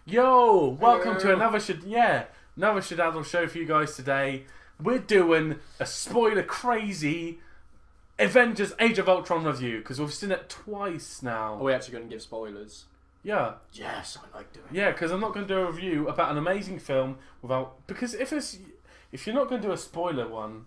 Yo, welcome to another Shidazzle show for you guys today. We're doing a spoiler crazy Avengers Age of Ultron review because we've seen it twice now. Are we actually going to give spoilers? Yeah. Yes, I like doing it. Yeah, because I'm not going to do a review about an amazing film because if you're not going to do a spoiler one,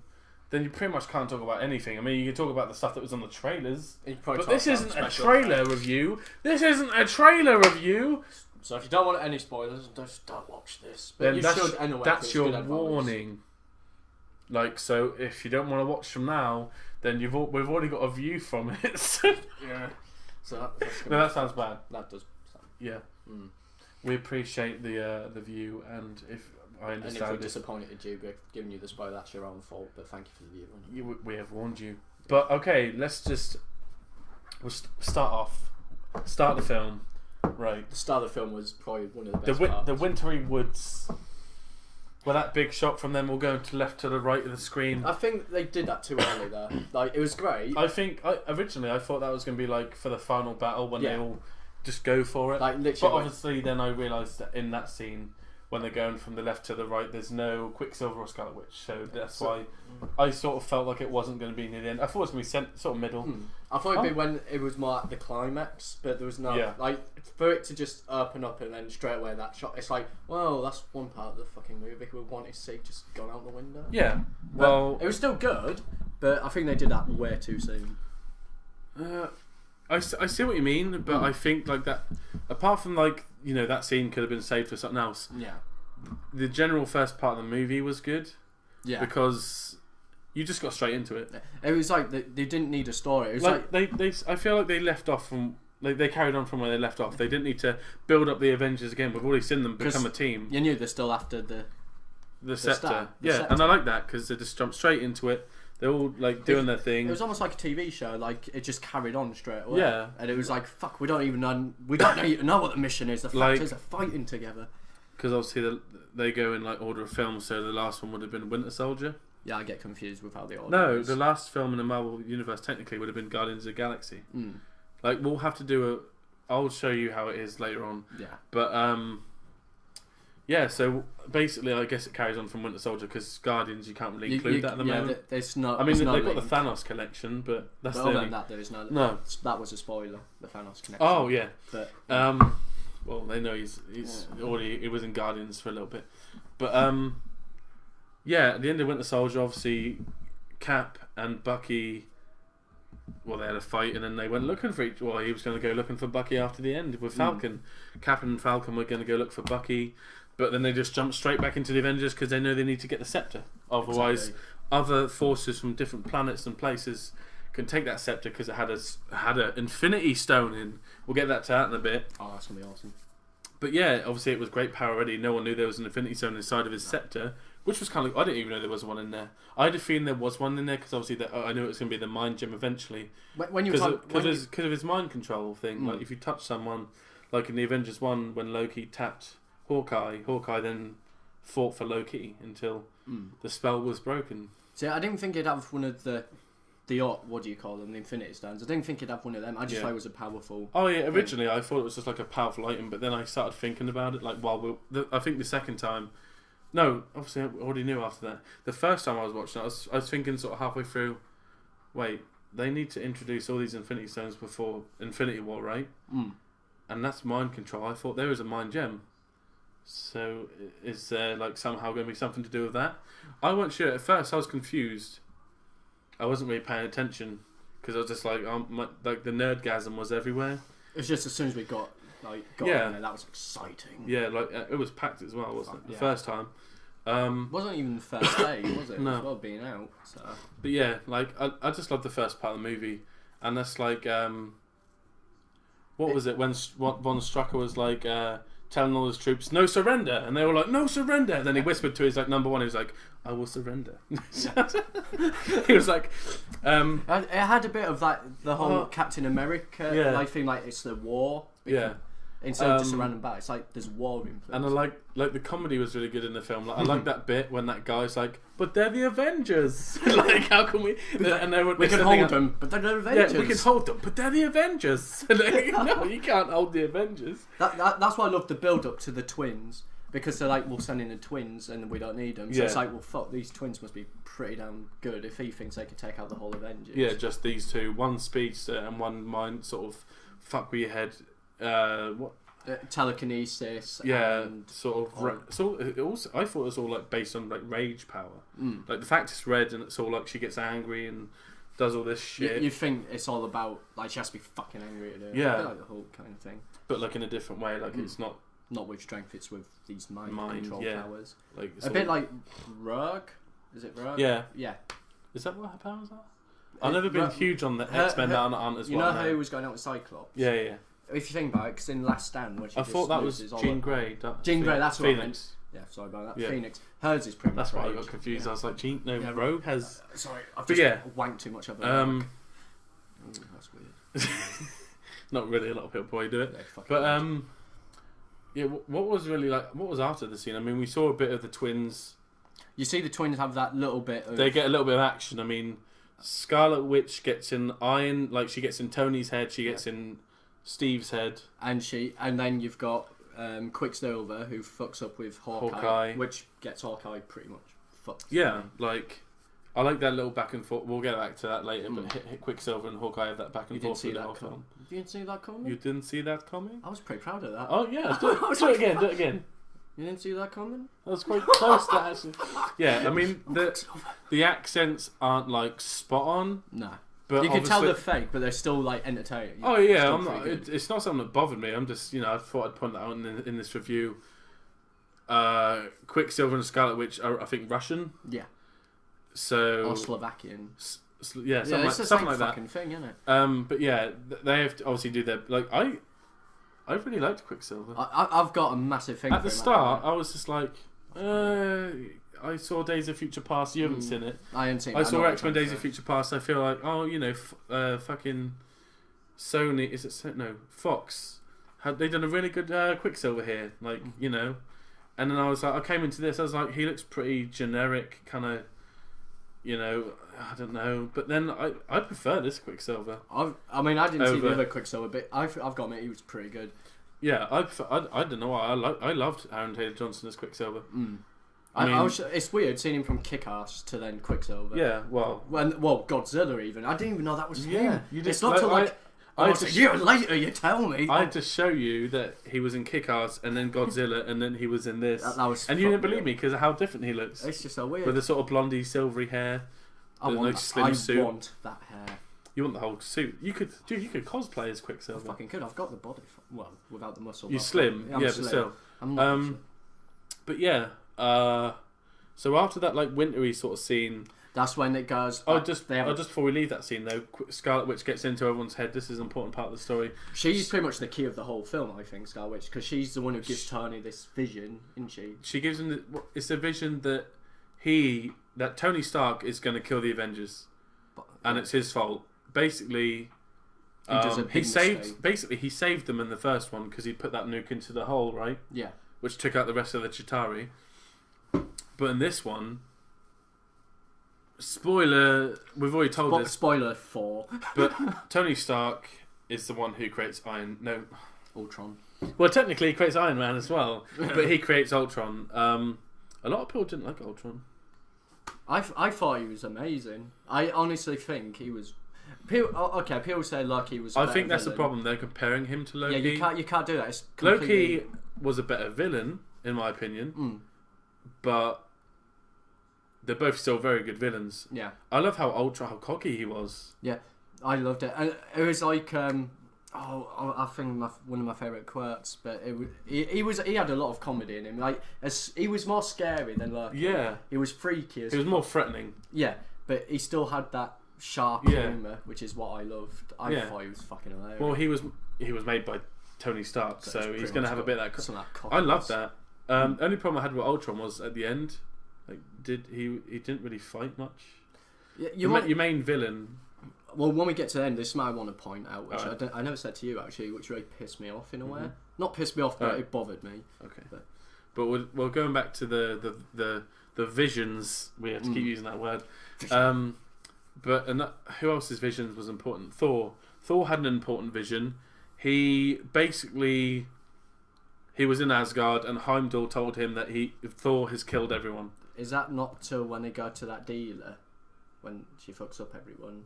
then you pretty much can't talk about anything. I mean, you can talk about the stuff that was on the trailers, but this isn't a trailer review. This isn't a trailer review. So if you don't want any spoilers, just don't watch this. But Then you should anyway. That's your warning. Like, so if you don't want to watch from now, then we've already got a view from it. Yeah. So that sounds bad. That does. Yeah. We appreciate the view, and if I understand, and if we disappointed you, we're giving you the spoiler. That's your own fault. But thank you for the view. We have warned you. But okay, we'll start the film. Right. The start of the film was probably one of the best parts. The wintry woods. Well, that big shot from them all going to left to the right of the screen. I think they did that too early there. Like, it was great. Originally I thought that was going to be like for the final battle when they all just go for it. Like, literally. But obviously then I realised that in that scene when they're going from the left to the right, there's no Quicksilver or Scarlet Witch, so that's why I sort of felt like it wasn't going to be near the end. I thought it was going to be sort of middle. I thought it'd be when it was more at the climax, but there was no like for it to just open up and then straight away that shot. It's like, well, that's one part of the fucking movie we wanted to see just gone out the window. Yeah, well, it was still good, but I think they did that way too soon. I see what you mean, but I think like that. Apart from like that scene could have been saved for something else. Yeah. The general first part of the movie was good. Yeah. Because you just got straight into it. It was like they didn't need a story. It was like they I feel like they left off from they carried on from where they left off. They didn't need to build up the Avengers again. We've already seen them become a team. You knew they're still after the scepter. And I like that because they just jumped straight into it. They're all like doing their thing. It was almost like a TV show. Like it just carried on straight away. Yeah, and it was like, fuck, we don't even know what the mission is. The fact is, they're fighting together. Because obviously they go in like order of films. So the last one would have been Winter Soldier. Yeah, I get confused with how the order. No, is. The last film in the Marvel universe technically would have been Guardians of the Galaxy. Like we'll have to do I'll show you how it is later on. Yeah. But so basically, I guess it carries on from Winter Soldier because Guardians you can't really include that at the moment. There's not. I mean, they've got the Thanos collection, but that's the only. That there is no. No, that was a spoiler. The Thanos connection. Oh yeah. But well, they know he's already. He was in Guardians for a little bit, but at the end of Winter Soldier, obviously, Cap and Bucky. Well, they had a fight, and then they went looking for each. Well, he was going to go looking for Bucky after the end with Falcon. Cap and Falcon were going to go look for Bucky, but then they just jumped straight back into the Avengers because they know they need to get the scepter. Otherwise, other forces from different planets and places can take that scepter because it had an Infinity Stone in. We'll get that to that in a bit. Oh, that's gonna be awesome. But yeah, obviously it was great power already. No one knew there was an Infinity Stone inside of his scepter, which was kind of. I didn't even know there was one in there. I had a feeling there was one in there because obviously I knew it was going to be the mind gem eventually. Because of his mind control thing. Like if you touch someone, like in the Avengers 1 when Loki tapped Hawkeye then fought for Loki until the spell was broken. See, I didn't think he'd have one of the what do you call them? The Infinity Stones. I didn't think he'd have one of them. I just thought it was a powerful. Oh yeah, originally I thought it was just like a powerful item, but then I started thinking about it. Like I think the second time. No, obviously I already knew after that. The first time I was watching it, I was thinking sort of halfway through. Wait, they need to introduce all these Infinity Stones before Infinity War, right? And that's mind control. I thought there was a mind gem. So is there like somehow going to be something to do with that? I wasn't sure at first. I was confused. I wasn't really paying attention because I was just like, like the nerdgasm was everywhere. It was just as soon as we got in there, that was exciting. Yeah, like it was packed as well, wasn't it? The first time. Wasn't even the first day, was it? No. It was well being out. So. But yeah, like I just loved the first part of the movie, and that's like what was it when Von Strucker was like telling all his troops no surrender, and they were like no surrender. And then he whispered to his like number one, he was like I will surrender. He was like it had a bit of like the whole Captain America like thing, like it's the war. Instead of just a random bat, it's like there's war in place. And I like the comedy was really good in the film. Like, I like that bit when that guy's like, "But they're the Avengers." Like, how can we? And we can hold them, but they're the Avengers. Yeah, we can hold them, but they're the Avengers. Like, no, you can't hold the Avengers. That's why I love the build up to the twins. Because they're like, we'll send in the twins and we don't need them. So it's like, well, fuck, these twins must be pretty damn good if he thinks they can take out the whole Avengers. Yeah, just these two. One speedster and one mind sort of fuck with your head. What? Telekinesis. Yeah, and sort of. It also, I thought it was all like based on like rage power. Like the fact it's red and it's all like she gets angry and does all this shit. You think it's all about like she has to be fucking angry to do it. Yeah, a bit like the Hulk kind of thing. But like in a different way. Like it's not. Not with strength, it's with these mind control powers. Like a bit like Rogue. Is it Rogue? Yeah. Yeah. Is that what her powers are? I've never been huge on the X-Men aren't as well. You know who was going out with Cyclops? Yeah, yeah. If you think about it, because in Last Stand, when she I thought that was Jean Grey. Jean Grey, that's what I meant. Phoenix. Yeah, sorry about that. Yeah. Phoenix. Hers is pretty much. That's why I got confused. Yeah. I was like, Rogue has. Sorry, I've just wanked too much of it. That's weird. Not really. A lot of people probably do it, but yeah, what was really like? What was after the scene? I mean, we saw a bit of the twins. You see the twins have that little bit of... They get a little bit of action. I mean, Scarlet Witch gets in Iron... Like, she gets in Tony's head, she gets in Steve's head. And then you've got Quicksilver, who fucks up with Hawkeye. Which gets Hawkeye pretty much fucked. Yeah, like... I like that little back and forth. We'll get back to that later, but hit Quicksilver and Hawkeye have that back and forth. You didn't see that coming? You didn't see that coming? I was pretty proud of that. Oh, yeah. Do it again. You didn't see that coming? That was quite close to actually. Yeah, I mean, the accents aren't, like, spot on. No. But you can tell they're fake, but they're still, like, entertaining. Oh, yeah. It's not something that bothered me. I'm just, I thought I'd point that out in this review. Quicksilver and Scarlet Witch are, I think, Russian. Yeah. So or Slovakian. Yeah, something like that. Thing, isn't it? But yeah, they have to obviously do their I really liked Quicksilver. I've got a massive thing. At the start, I was just like, I saw Days of Future Past. You haven't seen it. I haven't seen it. I saw X-Men Days of Future Past. I feel like, fucking Sony. Is it no Fox? Had they done a really good Quicksilver here? Like And then I was like, I came into this. I was like, he looks pretty generic, kind of. I don't know, but then I prefer this Quicksilver. I mean, I didn't see the other Quicksilver, but I've got to admit he was pretty good. Yeah, I don't know why I loved Aaron Taylor Johnson as Quicksilver. I mean, it's weird seeing him from Kick-Ass to then Quicksilver. Yeah, well, Godzilla even. I didn't even know that was him. It's not a year later you tell me. I had to show you that he was in Kick-Ass and then Godzilla and then he was in this. And you didn't believe me because of how different he looks. It's just so weird. With the sort of blondy, silvery hair. I want that hair. You want the whole suit. You could cosplay as Quicksilver. I fucking could. I've got the body. Without the muscle. You're slim. Yeah, but still. I'm not but yeah. So after that, like, wintry sort of scene... That's when it goes... just before we leave that scene, though, Scarlet Witch gets into everyone's head. This is an important part of the story. She's pretty much the key of the whole film, I think, Scarlet Witch, because she's the one who gives Tony this vision, isn't she? She gives him... It's a vision that Tony Stark is going to kill the Avengers. And it's his fault. Basically... he saved them in the first one because he put that nuke into the hole, right? Yeah. Which took out the rest of the Chitauri. But in this one... Spoiler, we've already told this. Spoiler 4. But Tony Stark is the one who creates Ultron. Well, technically he creates Iron Man as well, but he creates Ultron. A lot of people didn't like Ultron. I thought he was amazing. I honestly think he was... People say Loki was a better think that's villain. the problem. They're comparing him to Loki. Yeah, you can't do that. It's Loki was a better villain, in my opinion. But... they're both still very good villains. Yeah. I love how cocky he was. Yeah, I loved it. And it was like, I think one of my favourite quirks, but he had a lot of comedy in him. Like, he was more scary than Loki. Yeah. He was freaky. He was more threatening. Yeah, but he still had that sharp humour, which is what I loved. I thought he was fucking hilarious. Well, he was made by Tony Stark, so he's going to have a bit of that... I love that. Only problem I had with Ultron was at the end... Like, he didn't really fight much. Yeah, your main villain. Well, when we get to the end, this is what I want to point out, which Right. I never said to you actually, which really pissed me off in a way. Not pissed me off, but Right. it bothered me. Okay. But we're going back to the visions. We have to keep using that word. Who else's visions was important? Thor. Thor had an important vision. He was in Asgard, and Heimdall told him that Thor has killed everyone. Is that not till when they go to that dealer, when she fucks up everyone?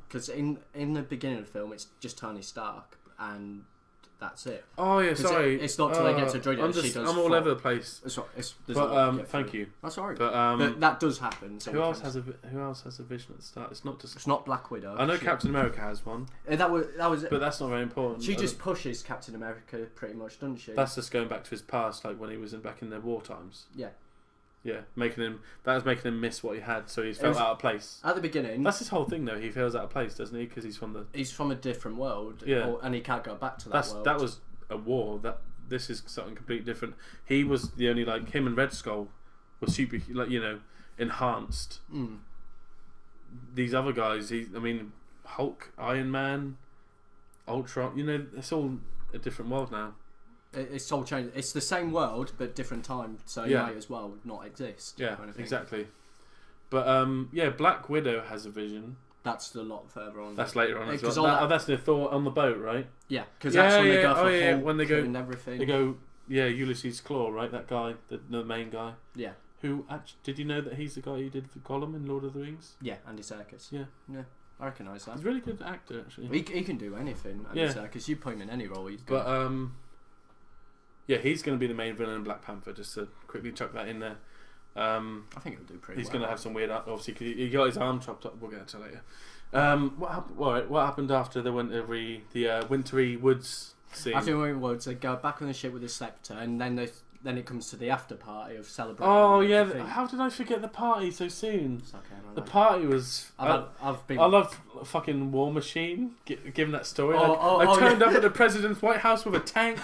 Because in the beginning of the film, it's just Tony Stark, and that's it. Oh yeah, sorry. It's not till they get to Droid. I'm all over the place. Thank you. That's alright. But that does happen. Who else has a vision at the start? It's not just. It's not Black Widow. I know Captain America has one. That was. But that's not very important. She just pushes Captain America pretty much, doesn't she? That's just going back to his past, like when he was back in their war times. Yeah. Yeah, making him miss what he had, so he felt out of place. At the beginning, that's his whole thing, though. He feels out of place, doesn't he? Because he's from a different world, and he can't go back to that world. That was a war. This is something completely different. He was the only him and Red Skull were super, enhanced. These other guys, Hulk, Iron Man, Ultron. It's all a different world now. It's all changed. It's the same world, but different time, so it might as well not exist. Yeah, kind of exactly. But Black Widow has a vision. That's a lot further on. That's later on as well. That's the Thor on the boat, right? Yeah, because that's when they go for Hulk when they go and everything. They go, Ulysses Claw, right? That guy, the main guy. Yeah. Who did you know that he's the guy who did Gollum in Lord of the Rings? Yeah, Andy Serkis. Yeah. I recognise that. He's a really good actor, actually. He can do anything, Andy Serkis. You put him in any role, he's good. But he's going to be the main villain in Black Panther. Just to quickly chuck that in there. I think he'll do pretty well. He's going to have some weird, obviously, because he got his arm chopped up. We'll get into later. What happened after the wintry woods scene? After the wintry woods, they go back on the ship with the scepter, and then it comes to the after party of celebrating. Oh yeah, how did I forget the party so soon? It's okay, the party was. I love fucking War Machine giving that story. I turned up at the president's White House with a tank,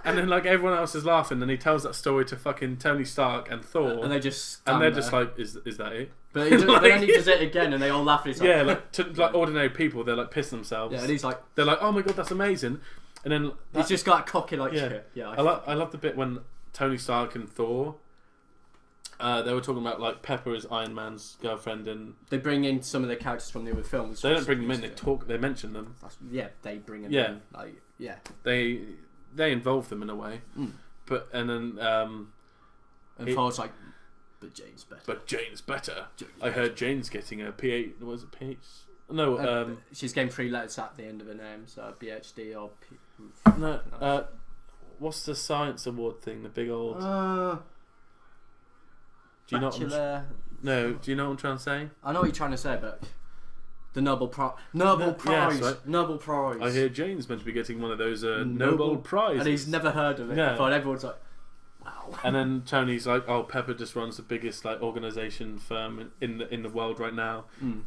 and then everyone else is laughing, and he tells that story to fucking Tony Stark and Thor, and they just just like, is that it? But then he does it again, and they all laugh. To ordinary people, they're pissing themselves. Yeah, and he's like, they're like, oh my god, that's amazing. And then he's just got cocky shit. Yeah, I love the bit when Tony Stark and Thor, they were talking about Pepper is Iron Man's girlfriend, and they bring in some of the characters from the other films. They don't bring them in. They mention them. They bring them in. They involve them in a way. But and Thor's like, but Jane's better. I heard Jane's getting a PH. Was it PH? No. She's getting 3 letters at the end of her name, so PhD or No. What's the science award thing? The big old. Do you know? No. Do you know what I'm trying to say? I know what you're trying to say, but the Nobel Prize. Nobel Prize. Yes, right. Nobel Prize. I hear Jane's meant to be getting one of those Nobel Prizes, and he's never heard of it before. And everyone's like, wow. And then Tony's like, "Oh, Pepper just runs the biggest organisation firm in the world right now."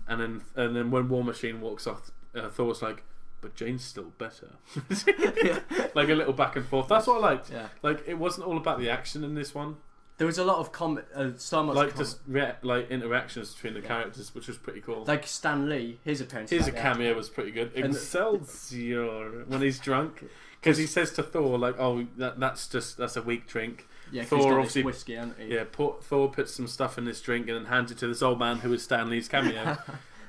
And then when War Machine walks off, Thor's like, "But Jane's still better." Like a little back and forth. That's what I liked. Yeah. It wasn't all about the action in this one. There was a lot of so much interactions between the characters, which was pretty cool. Like Stan Lee, his appearance. His cameo was pretty good. Excelsior when he's drunk, because he says to Thor "Oh, that's a weak drink." Yeah, Thor he's got obviously this whiskey, hasn't he? Yeah, Thor puts some stuff in this drink and then hands it to this old man who is Stan Lee's cameo.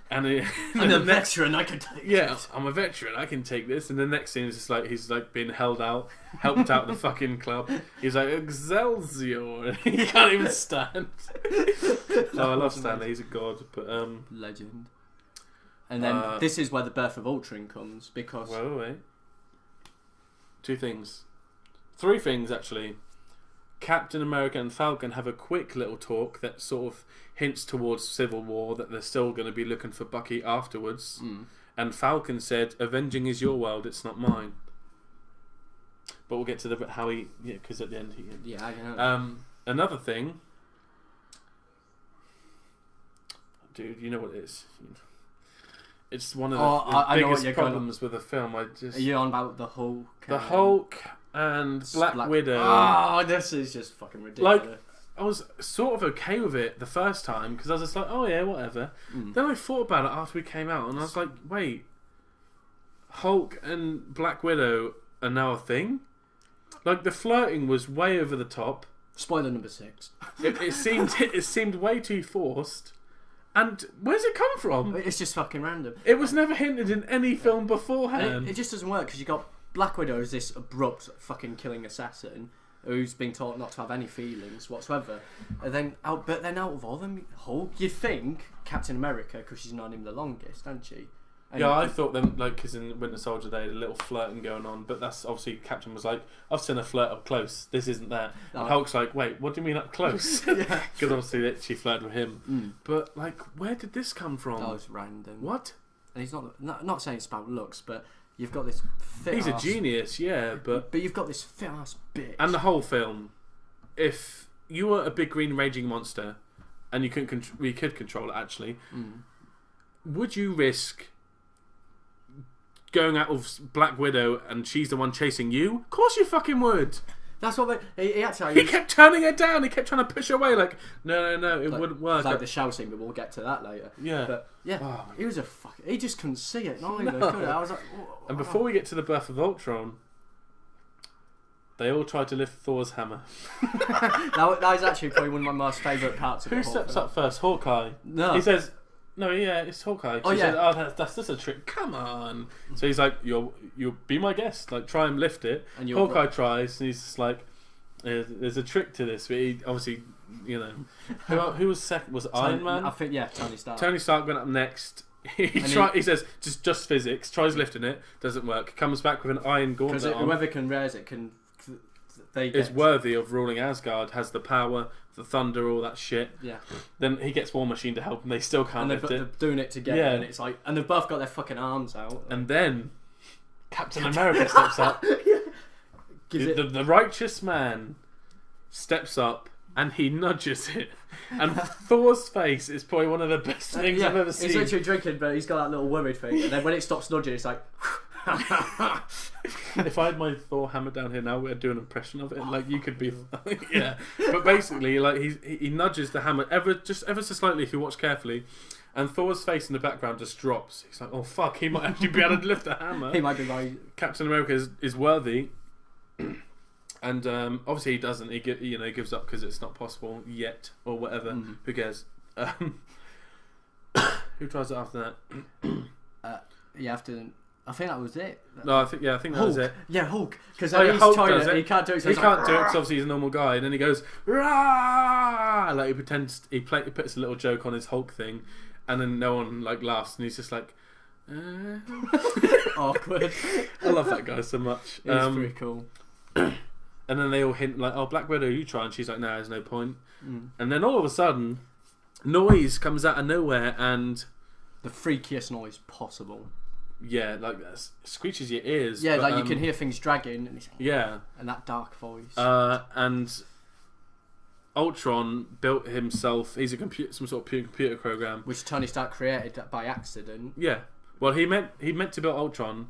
I'm a veteran, I can take this. I'm a veteran, I can take this. And the next scene is just he's being helped out the fucking club. He's like, Excelsior. He can't even stand. I love Stanley, he's a god. But legend. And then this is where the birth of Ultron comes, because... Wait. 2 things. 3 things, actually. Captain America and Falcon have a quick little talk that sort of hints towards Civil War, that they're still going to be looking for Bucky afterwards. And Falcon said, "Avenging is your world, it's not mine." But we'll get to because at the end he... Yeah, I know. Another thing... Dude, you know what it is. It's one of the biggest problems with the film. Are you on about the Hulk? The Hulk... and Black Widow. Oh, this is just fucking ridiculous. I was sort of okay with it the first time because I was just like, oh yeah, whatever. Then I thought about it after we came out, and I was like, wait, Hulk and Black Widow are now a thing? Like, the flirting was way over the top. Spoiler number 6. It seemed way too forced. And where's it come from? It's just fucking random. It was never hinted in any film beforehand. It just doesn't work because you got Black Widow as this abrupt fucking killing assassin who's been taught not to have any feelings whatsoever. And then out of all them, Hulk, you think Captain America, because she's known him the longest, hasn't she? And yeah, I thought them, like, because in Winter Soldier they had a little flirting going on, but that's obviously Captain was like, I've seen a flirt up close, this isn't that. And Hulk's like, wait, what do you mean up close? Because obviously she flirted with him. But, like, where did this come from? That was random. What? And he's not saying it's about looks, but you've got this fit He's a genius, yeah, but you've got this fit ass bitch. And the whole film, if you were a big green raging monster, and you could control it actually, would you risk going out with Black Widow and she's the one chasing you? Of course you fucking would. That's what he kept turning her down. He kept trying to push her away. Like, no, it wouldn't work. Like the shouting, but we'll get to that later. Yeah, but yeah, he was he just couldn't see it. Not even could. I was like, and before we get to the birth of Ultron, they all tried to lift Thor's hammer. that is actually probably one of my most favourite parts of Who steps up first? Hawkeye. No, he says. No, yeah, it's Hawkeye. She said, that's just a trick. Come on. So he's like, you'll be my guest. Like, try and lift it. And Hawkeye tries, and he's just like, there's a trick to this. But he obviously, who was second? Was it Iron Man? I think Tony Stark. Tony Stark went up next. He says just physics. Tries lifting it, doesn't work. Comes back with an iron gauntlet. Because whoever can raise it can. Is worthy of ruling Asgard, has the power, the thunder, all that shit. Yeah. Then he gets War Machine to help him. They still can't lift it. They're doing it together, and it's like, and they've both got their fucking arms out. And then Captain America steps up. The righteous man steps up and he nudges it. And Thor's face is probably one of the best things I've ever seen. He's literally drinking, but he's got that little worried face. And then when it stops nudging, it's like. If I had my Thor hammer down here now, we'd do an impression of it. Like, you could be, yeah. But basically, like, he nudges the hammer ever so slightly if you watch carefully, and Thor's face in the background just drops. He's like, oh fuck, he might actually be able to lift the hammer. He might be right. Captain America is worthy, and obviously he doesn't. He gives up because it's not possible yet or whatever. Who cares? Who tries it after that? I think that was it. No, I think that was it. Yeah, Hulk. Because Hulk does it. He can't do it. So he can't do it because obviously he's a normal guy. And then he goes, rah! Like, he pretends he puts a little joke on his Hulk thing, and then no one like laughs, and he's just like, awkward. I love that guy so much. He's pretty cool. And then they all hint like, oh, Black Widow, you try, and she's like, no, there's no point. And then all of a sudden, noise comes out of nowhere, and the freakiest noise possible. Yeah, like screeches your ears. Yeah, but, like you can hear things dragging. And and that dark voice. And Ultron built himself. He's some sort of computer program, which Tony Stark created by accident. Yeah. Well, he meant to build Ultron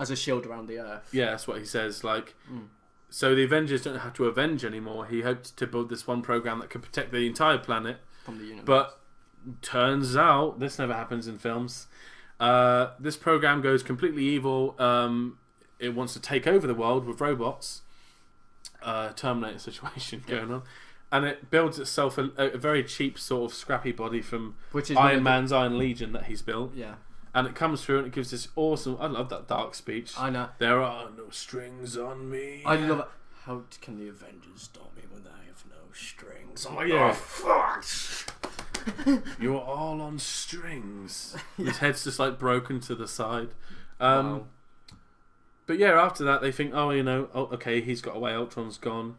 as a shield around the Earth. Yeah, that's what he says. Like, so the Avengers don't have to avenge anymore. He hoped to build this one program that could protect the entire planet from the universe. But turns out this never happens in films. This program goes completely evil. It wants to take over the world with robots. Terminator situation going on. And it builds itself a very cheap sort of scrappy body from Iron Man's Iron Legion that he's built. Yeah. And it comes through and it gives this awesome... I love that dark speech. I know. There are no strings on me. I love it. How can the Avengers stop me when they have no strings? I'm like, yeah. Oh, fuck! You're all on strings. His head's just like broken to the side. Wow. But yeah, after that they think, okay, he's got away, Ultron's gone.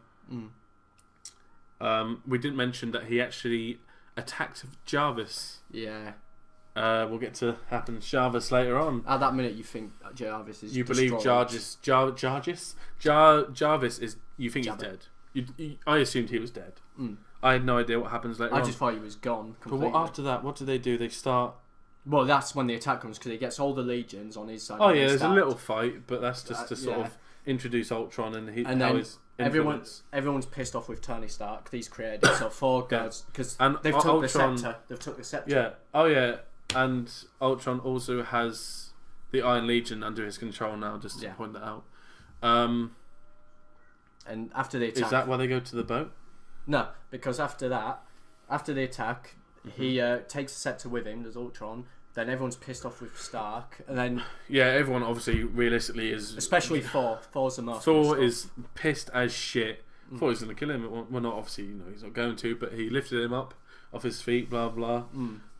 We didn't mention that he actually attacked Jarvis. Yeah. We'll get to happen Jarvis later on. At that minute, you think Jarvis is. You believe Jarvis is. You think he's dead. I assumed he was dead. I had no idea what happens later on. I just thought he was gone completely. But after that, what do? They start... Well, that's when the attack comes, because he gets all the legions on his side. Oh yeah, there's a little fight, but that's just to sort of... introduce Ultron and And how then his influence. everyone's pissed off with Tony Stark. These created so four guards because And they've took Ultron, the scepter. They've took the scepter. Yeah. Oh yeah. And Ultron also has the Iron Legion under his control now. Just to point that out. And after the attack, is that why they go to the boat? No, because after the attack, he takes the scepter with him. There's Ultron. Then everyone's pissed off with Stark, and then everyone obviously realistically is, especially Thor. Thor's the most. Thor is pissed as shit. Thought he was going to kill him. Well, not obviously, he's not going to, but he lifted him up off his feet. Blah blah.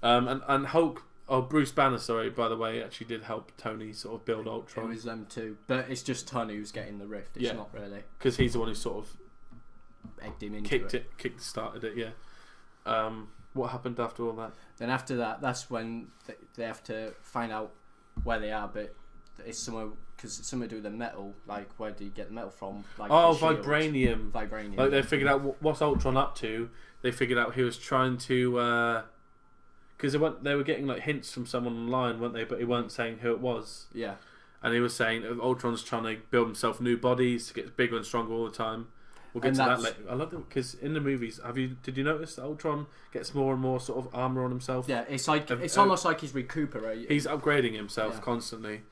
And Hulk. Oh, Bruce Banner. Sorry, by the way, actually did help Tony sort of build Ultron. It was them too, but it's just Tony who's getting the rift. It's not really because he's the one who sort of egged him into started it. Yeah. What happened after all that? Then after that, that's when they have to find out where they are, but it's somewhere because somewhere do the metal. Like, where do you get the metal from? Like, vibranium. Vibranium. Like, they figured out what's Ultron up to. They figured out he was trying to because they were getting like hints from someone online, weren't they? But he weren't saying who it was. Yeah. And he was saying Ultron's trying to build himself new bodies to get bigger and stronger all the time. We'll get to that later. I love it because in the movies, did you notice that Ultron gets more and more sort of armor on himself? Yeah, it's like it's almost like he's recuperating. He's upgrading himself constantly,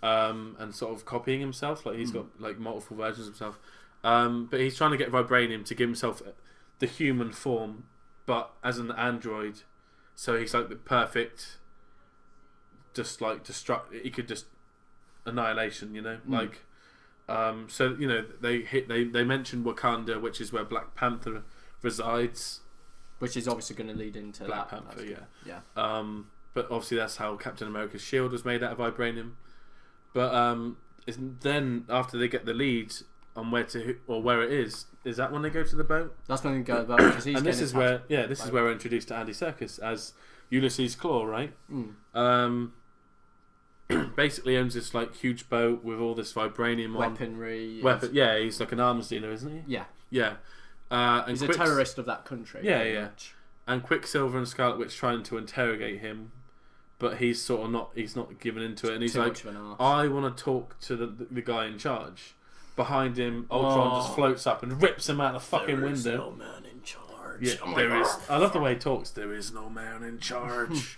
and sort of copying himself. Like he's got like multiple versions of himself. But he's trying to get vibranium to give himself the human form, but as an android. So he's like the perfect, just like he could just annihilation. Like. So they mentioned Wakanda, which is where Black Panther resides, which is obviously going to lead into Black Panther. Yeah. But obviously that's how Captain America's shield was made out of vibranium. But then after they get the lead on where it is that when they go to the boat? That's when they go to the boat because he's. And this is where we're introduced to Andy Serkis as Ulysses Claw, right? Basically owns this like huge boat with all this vibranium weaponry. He's like an arms dealer, isn't he? Yeah. And he's a terrorist of that country. Yeah. And Quicksilver and Scarlet Witch trying to interrogate him, but he's sort of not. He's not given into it, and he's like, "I want to talk to the guy in charge." Behind him, Ultron just floats up and rips him out the fucking window. There is no man in charge. Yeah, there is. I love the way he talks. There is no man in charge.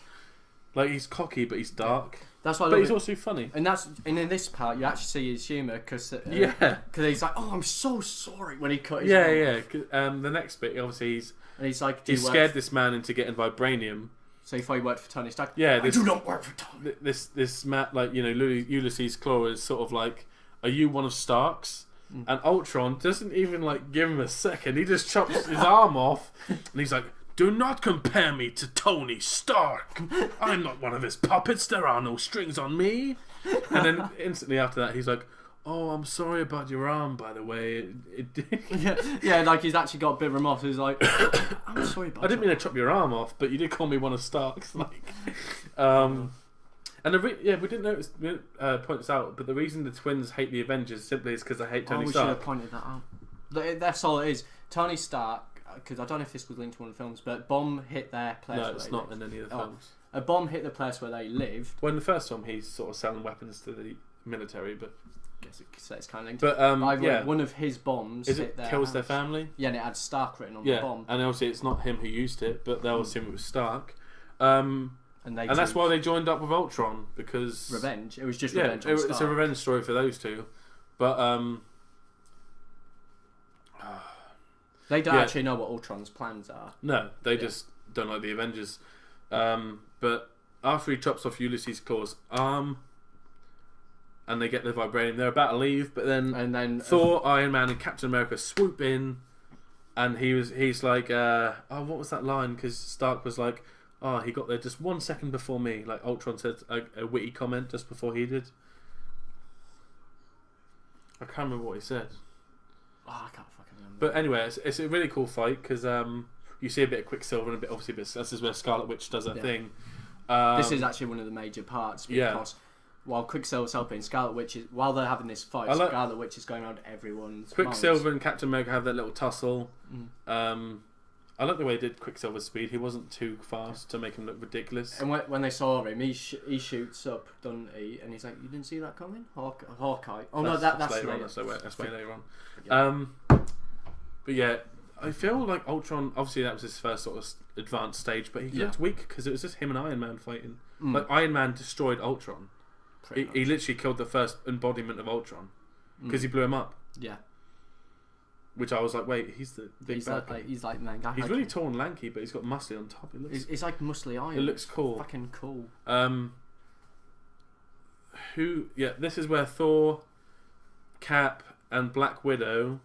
Like he's cocky, but he's dark. That's why. But he's also funny. And in this part, you actually see his humour because he's like, "Oh, I'm so sorry" when he cut his arm. The next bit, obviously, he's like, he scared this man into getting vibranium. So he thought he worked for Tony Stark. Yeah, I do not work for Tony. This Matt, like Ulysses Claw is sort of like, "Are you one of Stark's?" And Ultron doesn't even like give him a second. He just chops his arm off, and he's like, "Do not compare me to Tony Stark. I'm not one of his puppets. There are no strings on me." And then instantly after that, he's like, "Oh, I'm sorry about your arm, by the way." Like he's actually got a bit of remorse. He's like, "I'm sorry about." I didn't mean to chop your arm off, but you did call me one of Stark's. And we didn't notice. Point this out, but the reason the twins hate the Avengers simply is because they hate Tony Stark. We should have pointed that out. That's all it is. Tony Stark. Because I don't know if this was linked to one of the films, but bomb hit their place. No, it's not in any of the films. A bomb hit the place where they lived. Well, in the first film, he's sort of selling weapons to the military, but I guess it's kind of linked. But one of his bombs kills their family. Yeah, and it had Stark written on the bomb. And obviously it's not him who used it, but they'll assume it was Stark. And that's why they joined up with Ultron, because revenge. It was just revenge. It's a revenge story for those two, but they don't actually know what Ultron's plans are. No, they just don't like the Avengers. But after he chops off Ulysses Claw's arm, and they get the vibranium, they're about to leave. But then Thor, Iron Man, and Captain America swoop in, and he's like, what was that line? Because Stark was like, "Oh, he got there just 1 second before me." Like Ultron said a witty comment just before he did. I can't remember what he said. I can't fucking remember. But anyway, it's a really cool fight because you see a bit of Quicksilver and this is where Scarlet Witch does her thing. This is actually one of the major parts because while Quicksilver's helping, while they're having this fight, Scarlet Witch is going around everyone's Quicksilver and Captain America have that little tussle. I like the way he did Quicksilver's speed. He wasn't too fast to make him look ridiculous. And when they saw him, he shoots up, doesn't he? And he's like, "You didn't see that coming, Hawkeye." Oh no, that's later on. That's way later on. Yeah. But yeah, I feel like Ultron. Obviously, that was his first sort of advanced stage, but he looked weak because it was just him and Iron Man fighting. Like Iron Man destroyed Ultron. He literally killed the first embodiment of Ultron because he blew him up. Yeah. Which I was like, wait, he's the big bad guy. He's like man. He's really tall and lanky, but he's got muscle on top. He's like muscly iron. It looks cool. Fucking cool. This is where Thor, Cap, and Black Widow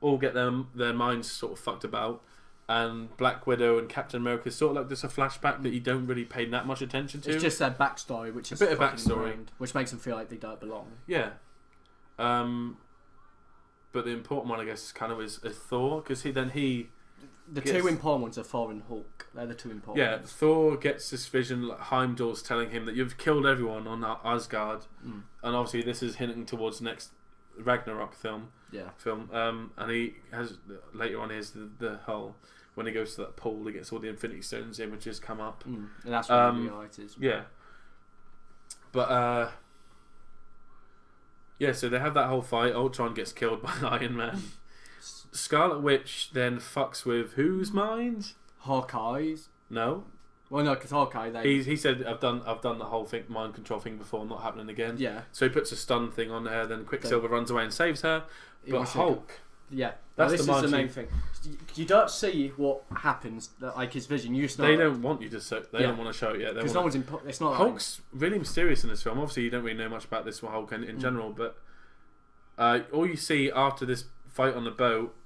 all get their minds sort of fucked about, and Black Widow and Captain America is sort of like just a flashback that you don't really pay that much attention to. It's just their backstory, which is a bit of backstory, ruined, which makes them feel like they don't belong. Yeah. But the important one, I guess, kind of is Thor, because two important ones are Thor and Hulk. They're the two important ones. Yeah, Thor gets this vision, like Heimdall's telling him that you've killed everyone on Asgard, and obviously this is hinting towards next Ragnarok film. Yeah. And he has later on here's the whole when he goes to that pool, he gets all the Infinity Stones images come up, and that's what he highlights. Yeah. But so they have that whole fight. Ultron gets killed by Iron Man. Scarlet Witch then fucks with whose mind? Hawkeye's. No. Well, no, because Hawkeye. He said, "I've done the whole thing, mind control thing before, not happening again." Yeah. So he puts a stun thing on her. Then Quicksilver runs away and saves her. But Hulk. Yeah. That's this is the main thing. You don't see what happens, like his vision. They don't want you to. They don't want to show it yet. Because no one's it's not. Hulk's really mysterious in this film. Obviously, you don't really know much about this Hulk in general, but all you see after this fight on the boat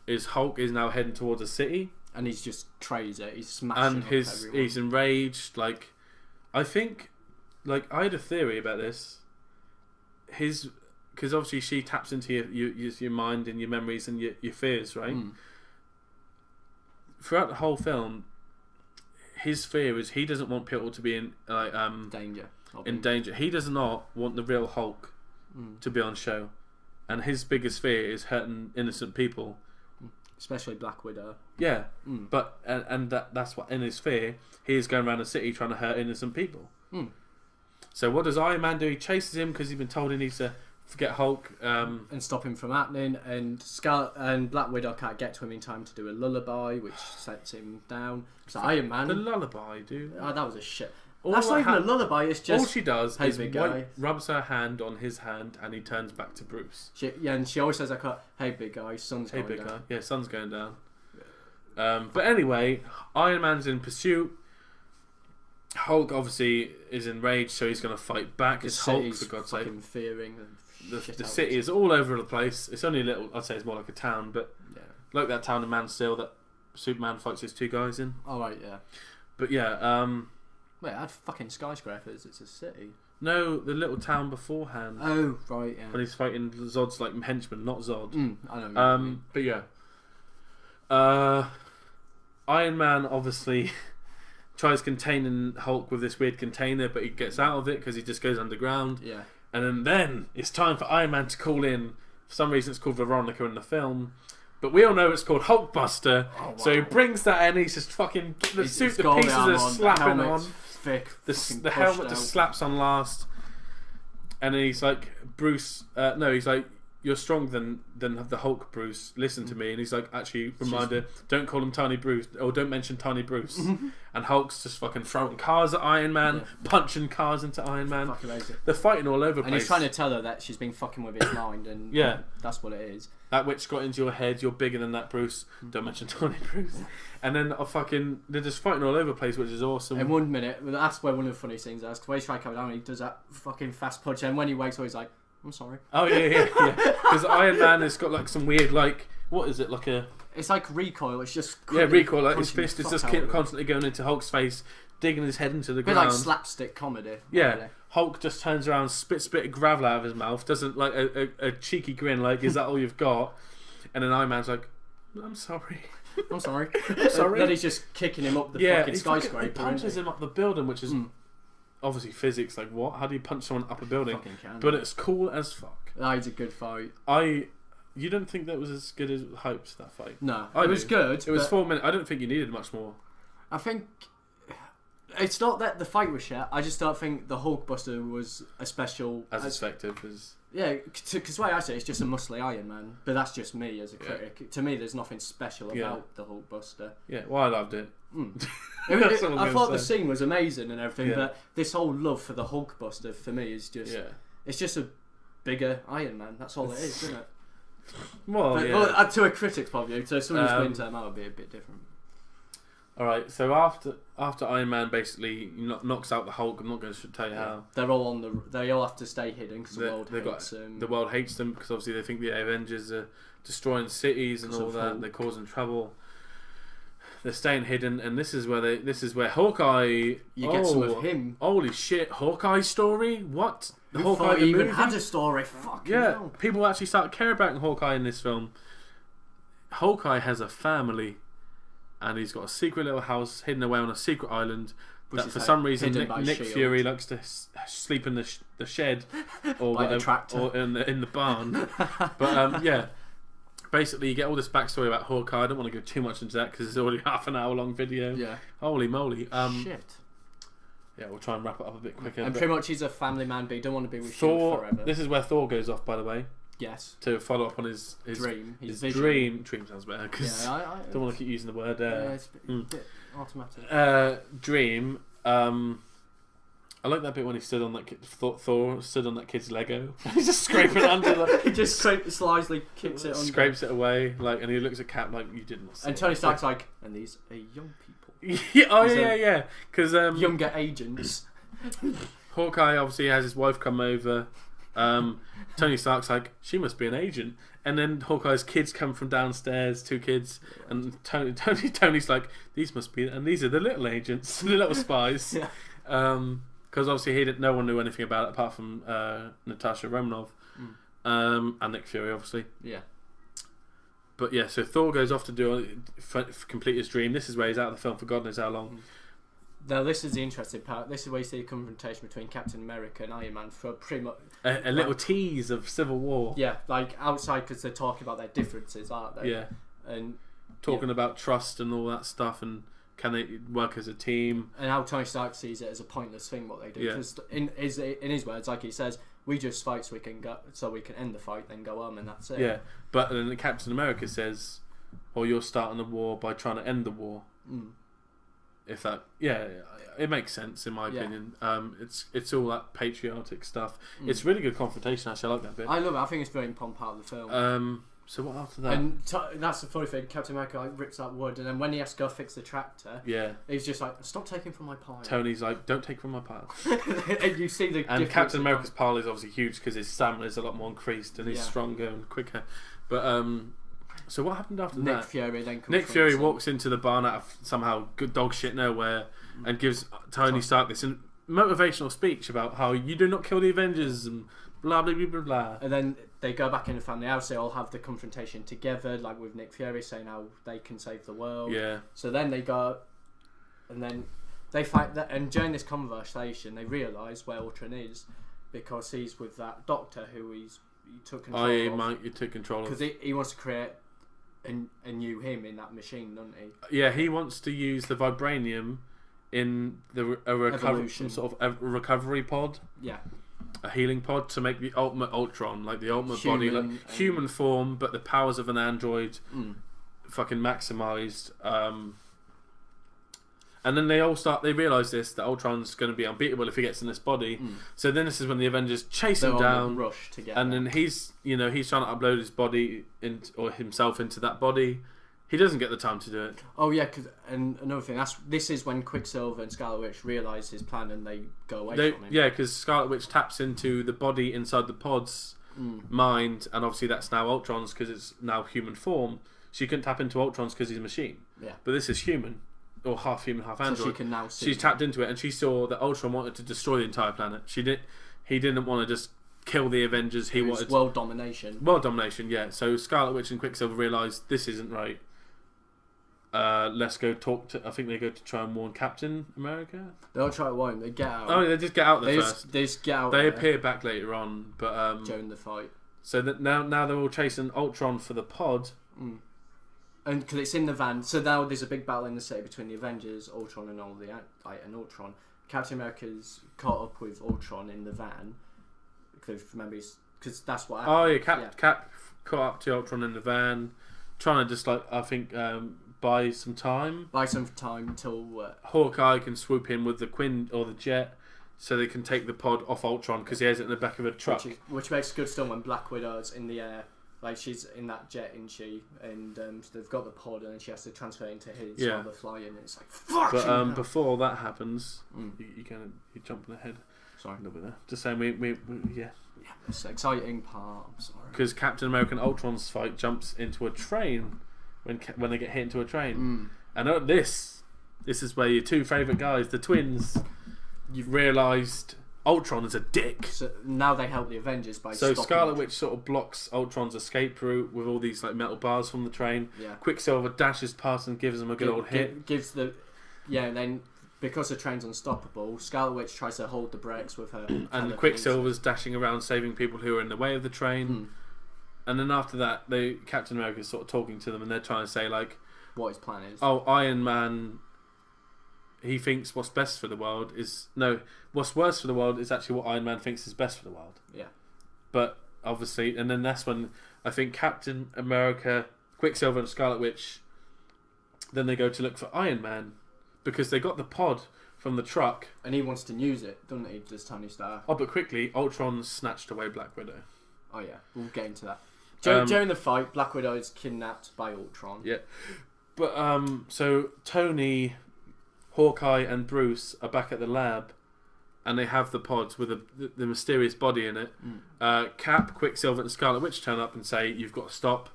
is Hulk is now heading towards a city, and he's just crazy. He's smashing. And he's enraged. Like, I think, like I had a theory about this. Because obviously she taps into your mind and your memories and your fears, right? Throughout the whole film, his fear is he doesn't want people to be in danger. In danger, he does not want the real Hulk to be on show, and his biggest fear is hurting innocent people, especially Black Widow. Yeah, but and that's what in his fear he is going around the city trying to hurt innocent people. So what does Iron Man do? He chases him because he's been told he needs to forget Hulk and stop him from happening, and Black Widow can't get to him in time to do a lullaby, which sets him down. So Iron Man, the lullaby, dude. Oh, that was a shit. That's not even a lullaby. It's just all she does hey, is rubs her hand on his hand, and he turns back to Bruce. And she always says, "Hey, big guy, sun's going down." Hey, big guy. Yeah, sun's going down. But anyway, Iron Man's in pursuit. Hulk obviously is enraged, so he's going to fight back. It's Hulk, for God's sake. Fearing the city is all over the place. It's only a little. I'd say it's more like a town, but like that town in Man of Steel that Superman fights his two guys in. Oh right, yeah. But yeah. Wait, I had fucking skyscrapers. It's a city. No, the little town beforehand. Oh right, yeah. When he's fighting Zod's like henchman, not Zod. I know. But yeah. Iron Man obviously tries containing Hulk with this weird container, but he gets out of it because he just goes underground. Yeah. And then it's time for Iron Man to call in. For some reason, it's called Veronica in the film, but we all know it's called Hulkbuster. Oh, wow. So he brings that in. He's just fucking the pieces are slapping on. Thick, the helmet just slaps on last, and then he's like, Bruce. No, he's like, you're stronger than the Hulk, Bruce. Listen to me. And he's like, actually, reminder, don't call him Tiny Bruce, or don't mention Tiny Bruce. And Hulk's just fucking throwing cars at Iron Man, punching cars into Iron Man. Fucking amazing. They're fighting all over the place. And he's trying to tell her that she's been fucking with his mind, and that's what it is. That witch got into your head. You're bigger than that, Bruce. Don't mention Tiny Bruce. And then they're just fighting all over the place, which is awesome. In 1 minute, that's where one of the funny scenes is. Because when he's trying to come down, he does that fucking fast punch, and when he wakes up, he's like, I'm sorry. Oh yeah. Because Iron Man has got like some weird what is it like a? It's like recoil. It's just recoil. Like his fist is just constantly going into Hulk's face, digging his head into the ground. A bit like slapstick comedy. Yeah. Really. Hulk just turns around, spits a bit of gravel out of his mouth, doesn't like a cheeky grin, like is that all you've got? And then Iron Man's like, I'm sorry. I'm sorry. I'm sorry. Then he's just kicking him up the fucking skyscraper. He punches him up the building, which is. Obviously physics, like what? How do you punch someone up a building? But it's cool as fuck. That is a good fight. I You don't think that was as good as hoped, that fight? No, I it was do. good. It was 4 minutes. I don't think you needed much more. I think it's not that the fight was shit. I just don't think the Hulkbuster was a special As effective as... Yeah, because the way I say it, it's just a muscly Iron Man. But that's just me as a critic. To me, there's nothing special about the Hulkbuster. Yeah, well, I loved it. I thought the scene was amazing and everything, but this whole love for the Hulkbuster for me is just... Yeah. It's just a bigger Iron Man. That's all it is, isn't it? Well, well, to a critic's point of view, to someone who's winter, that would be a bit different. Alright, so after Iron Man basically knocks out the Hulk, I'm not going to tell you how. They're all on the... They all have to stay hidden because the world hates them. The world hates them because obviously they think the Avengers are destroying cities and all that. Hulk. They're causing trouble. They're staying hidden, and this is where Hawkeye... You get some of him. Holy shit, Hawkeye story? What? The Hawkeye even had a story. Fucking hell. People actually start caring about Hawkeye in this film. Hawkeye has a family, and he's got a secret little house hidden away on a secret island that for some reason Nick Fury likes to sleep in the shed or the tractor or in the barn. But basically you get all this backstory about Hawkeye. I don't want to go too much into that because it's already half an hour long video. Yeah. Holy moly. Shit. Yeah, we'll try and wrap it up a bit quicker. And pretty much he's a family man, but he don't want to be with Thor forever. This is where Thor goes off, by the way. Yes. To follow up on his dream. His dream. Dream sounds better because I don't want to keep using the word. It's a bit automatic. Dream. I like that bit when he stood on that Thor stood on that kid's Lego. He's just scraping it under. He just slightly kicks it under. Scrapes it away, and he looks at Cap like, you didn't. And Tony Stark's like, and these are young people. yeah. Because younger agents. Hawkeye obviously has his wife come over. Tony Stark's like, she must be an agent, and then Hawkeye's kids come from downstairs, 2 kids, and Tony's like, these must be, and these are the little agents, the little spies. Because obviously no one knew anything about it apart from Natasha Romanoff and Nick Fury, obviously. Yeah. But yeah, so Thor goes off to complete his dream. This is where he's out of the film for God knows how long. Now this is the interesting part. This is where you see a confrontation between Captain America and Iron Man for pretty much a little tease of Civil War. Yeah, like outside because they're talking about their differences, aren't they? Yeah, and talking about trust and all that stuff, and can they work as a team? And how Tony Stark sees it as a pointless thing what they do. Because in his words, like he says, we just fight so we can end the fight, then go home, and that's it. Yeah, but then Captain America says, "Well, you're starting the war by trying to end the war." If that, it makes sense in my opinion. It's all that patriotic stuff. It's really good confrontation. Actually, I like that bit. I love it. I think it's a very important part of the film. So what after that? And that's the funny thing. Captain America rips that wood, and then when he has to go fix the tractor, he's just like, "Stop taking from my pile." Tony's like, "Don't take from my pile." And you see and Captain America's pile is obviously huge because his stamina is a lot more increased and he's stronger and quicker. But so what happened after that? Nick Fury walks into the barn out of somehow good dog shit nowhere and gives Tony Stark this motivational speech about how you do not kill the Avengers and blah blah blah blah blah. And then they go back in the family house. They all have the confrontation together, like with Nick Fury saying how they can save the world. Yeah. So then they go, and then they fight that. And during this conversation, they realise where Ultron is because he's with that doctor who he took control of. You took control of because he wants to create a new him in that machine, doesn't he? Yeah, he wants to use the vibranium in a recovery pod. Yeah. A healing pod to make the ultimate Ultron, like the ultimate body, like human form, but the powers of an android fucking maximised. And then they realise that Ultron's going to be unbeatable if he gets in this body. So then this is when the Avengers chase him down, rush together. And then he's trying to upload his body or himself into that body. He doesn't get the time to do it. Oh yeah, and another thing, this is when Quicksilver and Scarlet Witch realise his plan and they go away from him. Yeah, because Scarlet Witch taps into the body inside the pod's mind, and obviously that's now Ultron's because it's now human form. She couldn't tap into Ultron's because he's a machine. Yeah, but this is human, or half human, half android. So she can now see. She's tapped into it, and she saw that Ultron wanted to destroy the entire planet. He didn't want to just kill the Avengers. He wanted world domination. World domination, yeah. So Scarlet Witch and Quicksilver realised this isn't right. Let's go talk to. I think they go to try and warn Captain America. They don't try to warn him. They get out. Oh, they just get out there first. They just get out. They appear back later on, but during the fight. So that now they're all chasing Ultron for the pod. Mm. And because it's in the van, so now there's a big battle in the city between the Avengers, Ultron, and all the and Ultron. Captain America's caught up with Ultron in the van. Because remember, because that's what happened. Oh yeah, Cap caught up to Ultron in the van, trying to just I think buy some time. Buy some time till Hawkeye can swoop in with the Quinn or the jet, so they can take the pod off Ultron because he has it in the back of a truck. Which makes good still when Black Widow's in the air. Like she's in that jet, isn't she? And they've got the pod, and then she has to transfer it into his while they're flying. And it's like fuck. But before that happens, you're jumping ahead. Sorry, a little bit there. Just saying, we yeah, it's an exciting part. I'm sorry. Because Captain America and Ultron's fight jumps into a train when they get hit into a train, and this is where your two favourite guys, the twins, you've realised Ultron is a dick. So now they help the Avengers by so Scarlet Witch sort of blocks Ultron's escape route with all these like metal bars from the train. Yeah. Quicksilver dashes past and gives him a good old hit. Gives the and then because the train's unstoppable, Scarlet Witch tries to hold the brakes with her. And Quicksilver's dashing around saving people who are in the way of the train. And then after that, Captain America's sort of talking to them, and they're trying to say like, what his plan is. Oh, Iron Man. He thinks what's best for the world is what's worse for the world is actually what Iron Man thinks is best for the world. Yeah. But obviously, and then that's when I think Captain America, Quicksilver, and Scarlet Witch, then they go to look for Iron Man because they got the pod from the truck, and he wants to use it, doesn't he? Does Tony Stark? Oh, but quickly, Ultron snatched away Black Widow. Oh yeah, we'll get into that. During the fight, Black Widow is kidnapped by Ultron. Yeah, but so Tony, Hawkeye and Bruce are back at the lab, and they have the pods with the mysterious body in it. Cap, Quicksilver, and Scarlet Witch turn up and say, "You've got to stop."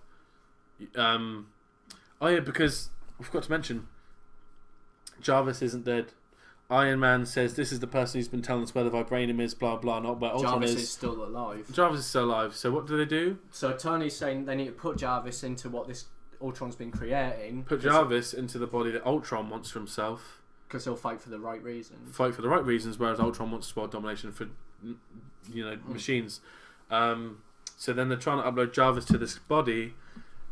Oh yeah, because we forgot to mention, Jarvis isn't dead. Iron Man says this is the person who's been telling us where the vibranium is. Blah blah. Not where Ultron Jarvis is still alive. Jarvis is still alive. So what do? So Tony's saying they need to put Jarvis into what this Ultron's been creating. Put Jarvis into the body that Ultron wants for himself. Because he'll fight for the right reasons. Fight for the right reasons, whereas Ultron wants world domination for, machines. So then they're trying to upload Jarvis to this body,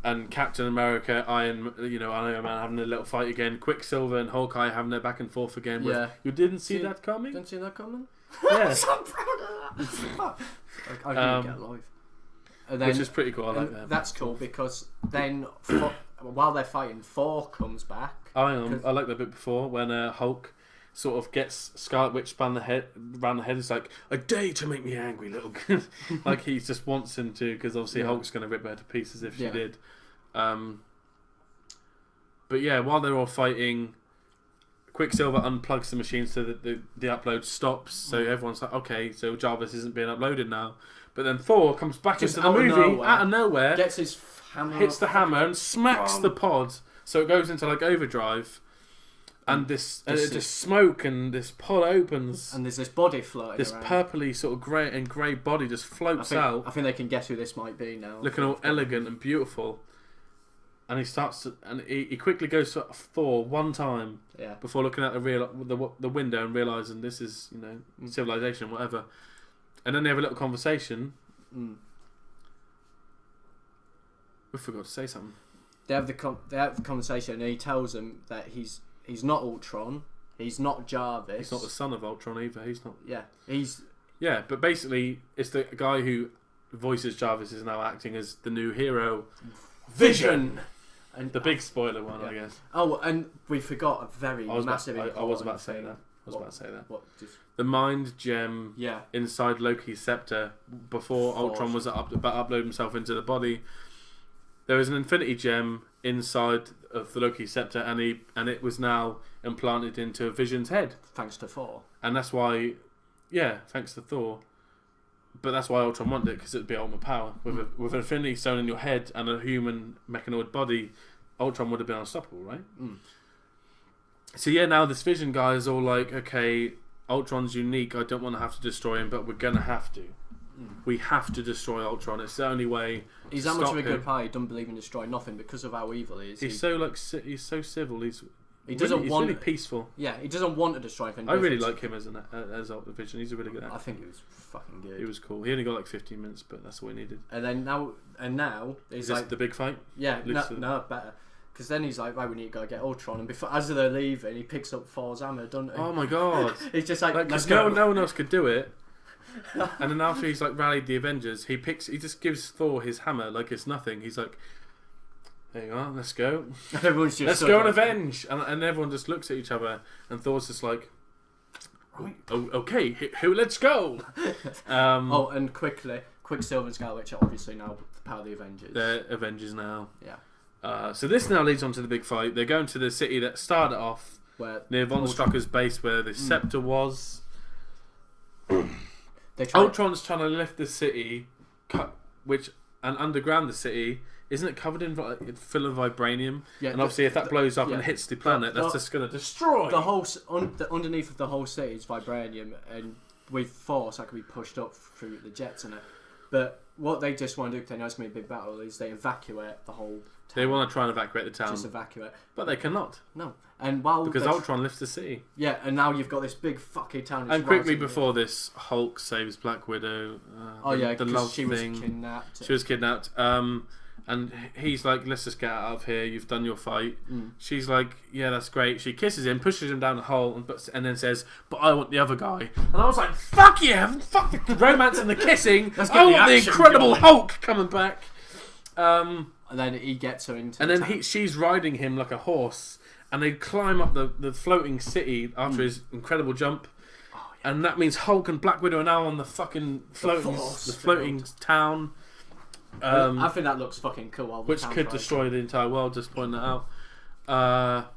and Captain America, Iron Man having a little fight again. Quicksilver and Hawkeye having their back and forth again. You didn't see that coming? Didn't see that coming? Yeah. So proud of that. I didn't get live. And then, which is pretty cool. I like that. That's cool because then while they're fighting, Thor comes back. I like that bit before when Hulk sort of gets Scarlet Witch around the head. It's like, a day to make me angry, little. Like he just wants him to, because obviously Hulk's going to rip her to pieces if she did. But yeah, while they're all fighting, Quicksilver unplugs the machine so that the upload stops. So everyone's like, okay, so Jarvis isn't being uploaded now. But then Thor comes back into the movie out of nowhere, gets his hammer, hits the hammer and smacks the pod. So it goes into like overdrive, and there's smoke, and this pod opens, and there's this body floating. This around. Purpley sort of grey body just floats out. I think they can guess who this might be now. Looking all elegant and beautiful. And he starts to, and he quickly goes to Thor one time, before looking out the window and realizing this is civilization, whatever. And then they have a little conversation. We forgot to say something. They have the conversation, and he tells them that he's not Ultron, he's not Jarvis, he's not the son of Ultron either. He's not. Yeah, but basically, it's the guy who voices Jarvis is now acting as the new hero, Vision. And the big spoiler one, I guess. Oh, and we forgot a very massive. I was about to say that. What? The mind gem inside Loki's scepter before Ultron was about to upload himself into the body. There was an infinity gem inside of the Loki scepter, and it was now implanted into Vision's head. Thanks to Thor. And that's why, thanks to Thor. But that's why Ultron wanted it, because it'd be ultimate power. With an infinity stone in your head and a human mechanoid body, Ultron would have been unstoppable, right? So now this Vision guy is all like, okay, Ultron's unique, I don't want to have to destroy him, but we're going to have to. We have to destroy Ultron. It's the only way. He's that much of a good guy. He doesn't believe in destroying nothing because of how evil he is. He's so civil. He doesn't he's want. really peaceful. Yeah, he doesn't want to destroy anything. I really like him as Alt Division. He's a really good actor. I think he was fucking good. He was cool. He only got like 15 minutes, but that's all he needed. And then now he's Is this like the big fight? Yeah, no, better. Because then he's like, right, we need to go get Ultron, and before as they're leaving, he picks up Thor's hammer, doesn't he? Oh my god! He's just like let's no go. one else could do it. And then after he's like rallied the Avengers, he just gives Thor his hammer like it's nothing. He's like, there you are, let's go. Everyone's just let's go and avenge. And everyone just looks at each other, and Thor's just like, oh, okay, who? Let's go. And Quicksilver and Scarlet Witch are obviously now part of the Avengers. They're Avengers now. Yeah. So this now leads on to the big fight. They're going to the city that started off near Von Strucker's base, where the scepter was. Ultron's trying to lift the city, and underground the city. Isn't it covered in full of vibranium? Yeah, and obviously, if that blows up and hits the planet, that's just going to destroy the whole. Underneath of the whole city is vibranium, and with force that can be pushed up through the jets in it. But what they just want to do, because they know it's going to be a big battle, is they evacuate the whole town. They want to try and evacuate the town. Just evacuate. But they cannot. No. And because Ultron lifts the city. Yeah, and now you've got this big fucking town. And quickly before this, Hulk saves Black Widow. The love she thing. Was kidnapped. She was kidnapped. And he's like, let's just get out of here. You've done your fight. She's like, yeah, that's great. She kisses him, pushes him down the hole, and then says, but I want the other guy. And I was like, fuck yeah, fuck the romance and the kissing. I want the Incredible Hulk coming back. And then he gets her into. And then she's riding him like a horse, and they climb up the floating city after his incredible jump. Oh, yeah. And that means Hulk and Black Widow are now on the fucking floating town. I think that looks fucking cool. Which could destroy the entire world, just pointing that out.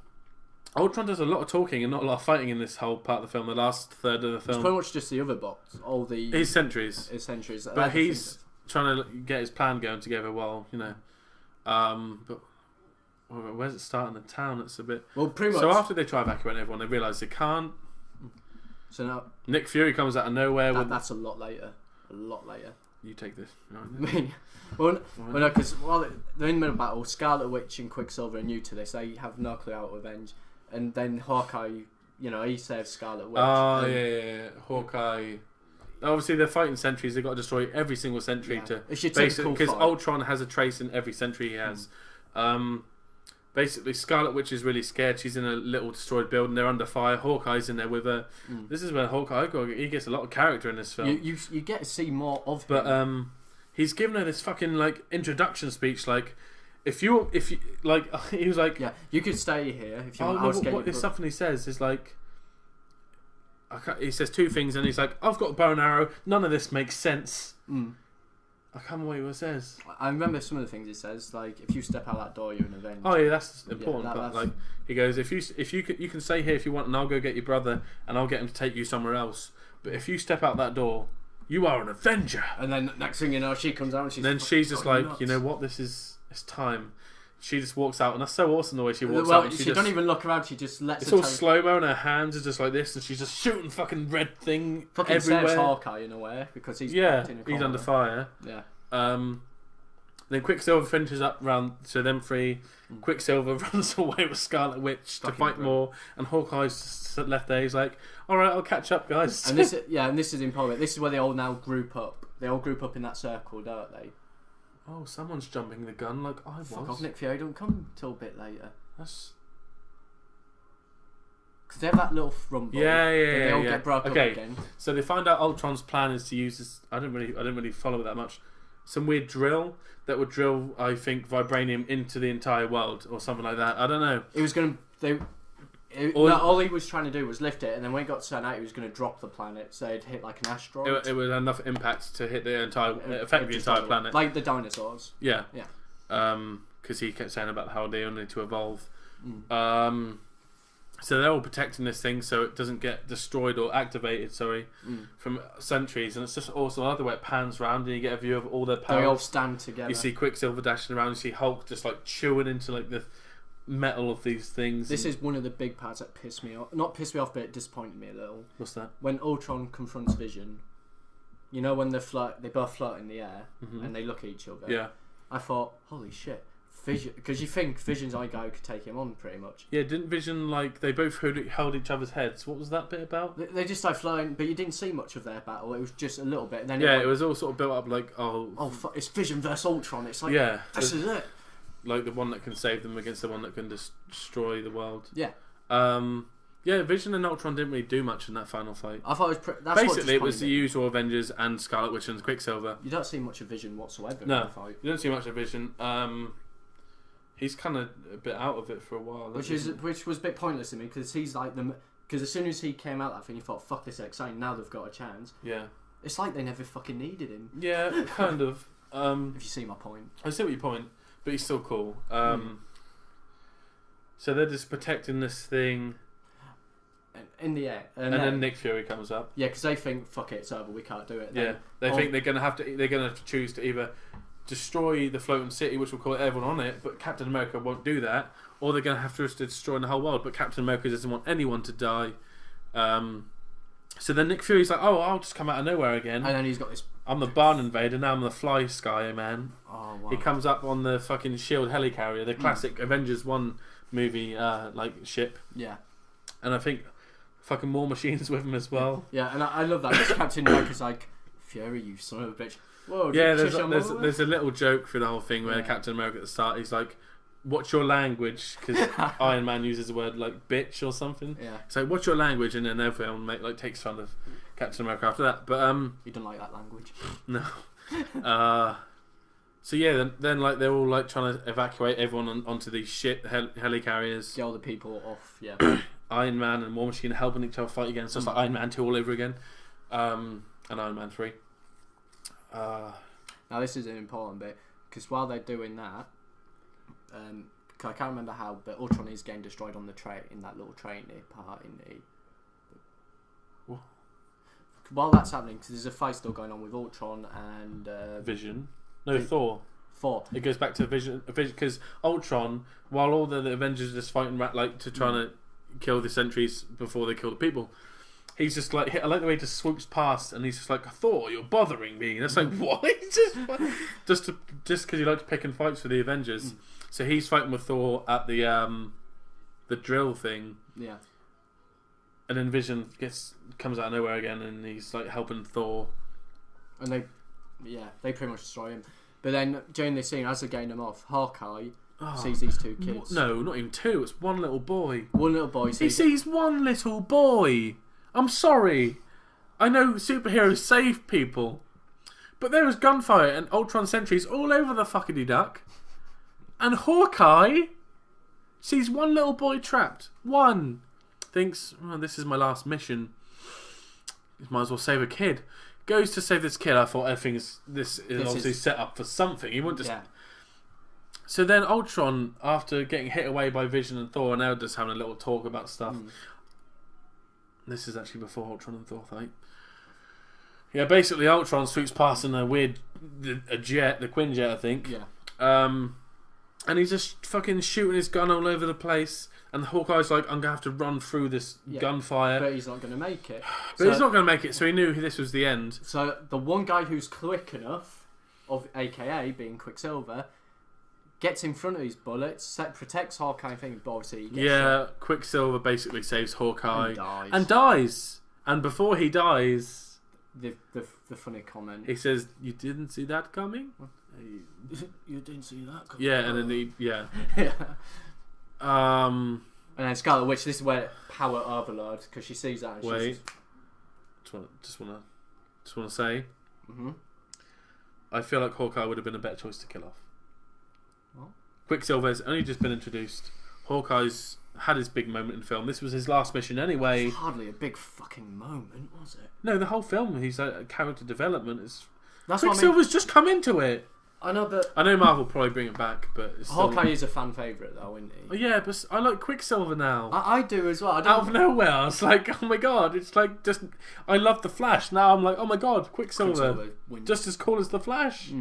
Ultron does a lot of talking and not a lot of fighting in this whole part of the film, the last third of the film. It's pretty much just the other box. His sentries. But he's trying to get his plan going together while, but where's it starting? The town? It's a bit... Well, pretty much... So after they try evacuating everyone, they realise they can't. So now... Nick Fury comes out of nowhere with... That's a lot later. You take this. No, because while they're in the middle of battle, Scarlet Witch and Quicksilver are new to this. They have no clue how to avenge. And then Hawkeye, he saves Scarlet Witch. Oh, yeah. Hawkeye... Obviously, they're fighting sentries. They've got to destroy every single sentry to... Basically, because Ultron has a trace in every sentry he has. Basically, Scarlet Witch is really scared. She's in a little destroyed building. They're under fire. Hawkeye's in there with her. This is where Hawkeye he gets a lot of character in this film. You get to see more of him. But he's given her this fucking introduction speech. Like, if you he was like, yeah, you could stay here if you want. What something he says is like. He says two things, and he's like, "I've got a bow and arrow. None of this makes sense." I can't remember what he says. I remember some of the things he says, like, if you step out that door, you're an Avenger. Oh yeah, that's important. But like, he goes, if you can stay here if you want, and I'll go get your brother, and I'll get him to take you somewhere else. But if you step out that door, you are an Avenger. And then next thing you know, she comes out, and she's just like, nuts. You know what? It's time. She just walks out, and that's so awesome the way she walks out. And she don't even look around. She just lets. It's all slow mo, and her hands are just like this, and she's just shooting fucking red thing fucking everywhere. Saves Hawkeye in a way because he's he's under fire. Yeah. Then Quicksilver finishes up round to them three. Quicksilver runs away with Scarlet Witch to fight more, and Hawkeye's just left there. He's like, "All right, I'll catch up, guys." And this is important. This is where they all now group up. They all group up in that circle, don't they? Oh, someone's jumping the gun like I was. Fuck off, Nick Fury don't come till a bit later. That's... Because they have that little rumble. Yeah. They all get broke up again. So they find out Ultron's plan is to use this... I didn't really follow it that much. Some weird drill that would drill, I think, vibranium into the entire world or something like that. I don't know. It was going to... all he was trying to do was lift it, and then when it got to certain height, he was going to drop the planet, so it'd hit like an asteroid. It was enough impact to hit the entire, affect the entire planet, like the dinosaurs. Yeah. Because he kept saying about how they only to evolve. So they're all protecting this thing so it doesn't get destroyed or activated. From sentries, and it's just awesome. I love the way it pans round, and you get a view of all their powers. They all stand together. You see Quicksilver dashing around. You see Hulk just like chewing into like the metal of these things. This is one of the big parts that pissed me off. Not pissed me off, but it disappointed me a little. What's that? When Ultron confronts Vision, you know when they both float in the air and they look at each other. Yeah. I thought, holy shit, Vision, because you think Vision's eye guy could take him on pretty much. Yeah, didn't Vision, like, they both held each other's heads? What was that bit about? They just started flying, but you didn't see much of their battle. It was just a little bit. And then it was all sort of built up like, fuck, it's Vision versus Ultron. It's like, this is it. Like the one that can save them against the one that can destroy the world. Yeah. Vision and Ultron didn't really do much in that final fight. I thought it was basically it was the usual Avengers and Scarlet Witch and Quicksilver. You don't see much of Vision whatsoever. No, in the fight. You don't see much of Vision. He's kind of a bit out of it for a while. Which was a bit pointless to me because he's like because as soon as he came out that thing, you thought, fuck, this is exciting. Now they've got a chance. Yeah. It's like they never fucking needed him. Yeah, kind of. If you see my point. I see what your point, but he's still cool. So they're just protecting this thing. In the air, and then Nick Fury comes up. Yeah, because they think, fuck it, it's over, we can't do it. Then, they think they're gonna have to choose to either destroy the floating city, which will call everyone on it, but Captain America won't do that, or they're gonna have to destroy the whole world. But Captain America doesn't want anyone to die. So then Nick Fury's like, oh, I'll just come out of nowhere again. And then he's got this. I'm the Barn Invader, now I'm the Fly Sky Man. Oh wow. He comes up on the fucking Shield helicarrier, the classic Avengers 1 movie ship. Yeah. And I think fucking War Machine's with him as well. Yeah, and I love that because Captain America's like, Fury, you son of a bitch. Whoa, yeah, there's a little joke through the whole thing where Captain America at the start, he's like, what's your language? Because Iron Man uses the word like bitch or something. Yeah. It's like, what's your language? And then everyone takes fun of Captain America after that. But you don't like that language. No. So yeah, then like they're all like trying to evacuate everyone onto these shit helicarriers. Get all the people off. Yeah. Iron Man and War Machine helping each other fight again. So it's like Iron Man 2 all over again, and Iron Man 3. Now this is an important bit because while they're doing that, I can't remember how, but Ultron is getting destroyed on the train in that little train part in the. What? While that's happening, because there's a fight still going on with Ultron and Vision. No, Thor. It goes back to Vision because Ultron, while all the Avengers are just fighting trying to kill the sentries before they kill the people, he's just like, I like the way he just swoops past and he's just like, Thor, you're bothering me. And it's like, what? just because he likes picking fights for the Avengers. So he's fighting with Thor at the drill thing. Yeah. And then Vision comes out of nowhere again and he's like helping Thor. And they pretty much destroy him. But then during this scene, as they're getting him off, Hawkeye sees these two kids. No, not even two. It's one little boy. One little boy. He sees one little boy. I'm sorry. I know superheroes save people. But there was gunfire and Ultron sentries all over the fuckity duck. And Hawkeye sees one little boy trapped. One. Thinks, this is my last mission. Might as well save a kid. Goes to save this kid. I thought this is obviously set up for something. He wouldn't just. Yeah. So then Ultron, after getting hit away by Vision and Thor, and they're just having a little talk about stuff. This is actually before Ultron and Thor fight. Yeah, basically Ultron swoops past in a jet, the Quinjet, I think. Yeah. And he's just fucking shooting his gun all over the place. And Hawkeye's like, I'm going to have to run through this gunfire. But he's not going to make it. He's not going to make it, so he knew this was the end. So the one guy who's quick enough, aka being Quicksilver, gets in front of his bullets, protects Hawkeye, but obviously he gets shot. Quicksilver basically saves Hawkeye. And dies. And before he dies... The funny comment. He says, you didn't see that coming? You didn't see that coming? Yeah, and then yeah. And then Scarlet Witch, this is where power overload, because she sees that and wait. Just want to say, I feel like Hawkeye would have been a better choice to kill off. What? Quicksilver's only just been introduced. Hawkeye's had his big moment in film. This was his last mission anyway. It's hardly a big fucking moment, was it? No, the whole film, he's character development is. That's Quicksilver's just come into it. I know, but I know Marvel will probably bring it back, but it's Hawkeye is a fan favourite, though, isn't he? Oh, yeah, but I like Quicksilver now. I do as well. Out of nowhere, I was like, oh my god! It's like just I love the Flash. Now I'm like, oh my god, Quicksilver just as cool as the Flash.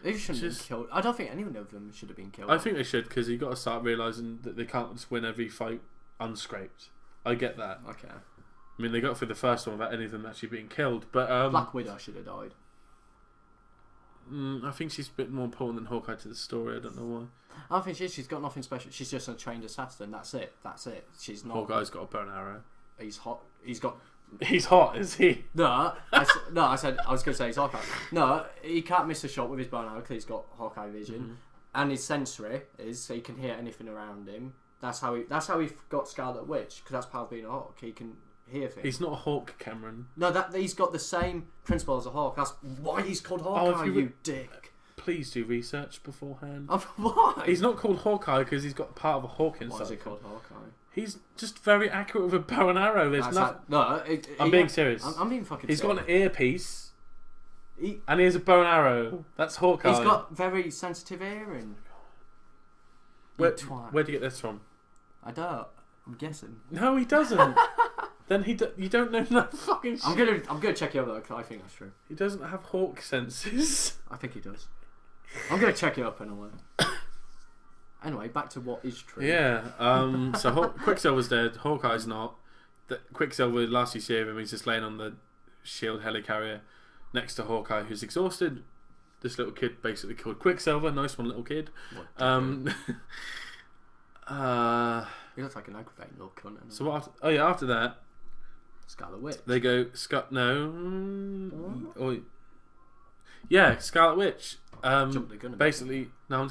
They shouldn't have been killed. I don't think any of them should have been killed. I think they should, because you got to start realising that they can't just win every fight unscraped. I get that. Okay. I mean, they got through the first one without any of them actually being killed, but Black Widow should have died. I think she's a bit more important than Hawkeye to the story. I don't know why. I don't think she is. She's got nothing special. She's just a trained assassin. That's it. She's not. Hawkeye's got a bow and arrow. He's hot. He's got. He's hot, is he? No, I said I was going to say he's Hawkeye. No, he can't miss a shot with his bow and arrow because he's got Hawkeye vision, and his sensory is so he can hear anything around him. That's how he got Scarlet Witch because that's part of being a hawk. He can hear things. He's not a hawk, Cameron. No, that he's got the same principle as a hawk. That's why he's called Hawkeye. You dick. Please do research beforehand. Why? He's not called Hawkeye because he's got part of a hawk inside. Why is he called Hawkeye? He's just very accurate with a bow and arrow. There's nothing. I'm being serious. I'm being fucking He's serious. got an earpiece. And he has a bow and arrow. That's Hawkeye. He's got very sensitive hearing. Where'd you get this from? I don't. I'm guessing. No, he doesn't. Then you don't know that fucking shit. I'm gonna check it out though, because I think that's true. He doesn't have hawk senses. I think he does. I'm gonna check it up in a way. Anyway, back to what is true. Yeah. So Quicksilver's dead. Hawkeye's not. Quicksilver, last you see of him, he's just laying on the shield helicarrier next to Hawkeye, who's exhausted. This little kid basically killed Quicksilver. Nice one, little kid. He looks like an aggravating little cunt. So what? After that, Scarlet Witch. they go Scarlet Witch. Jump the gun. Basically, now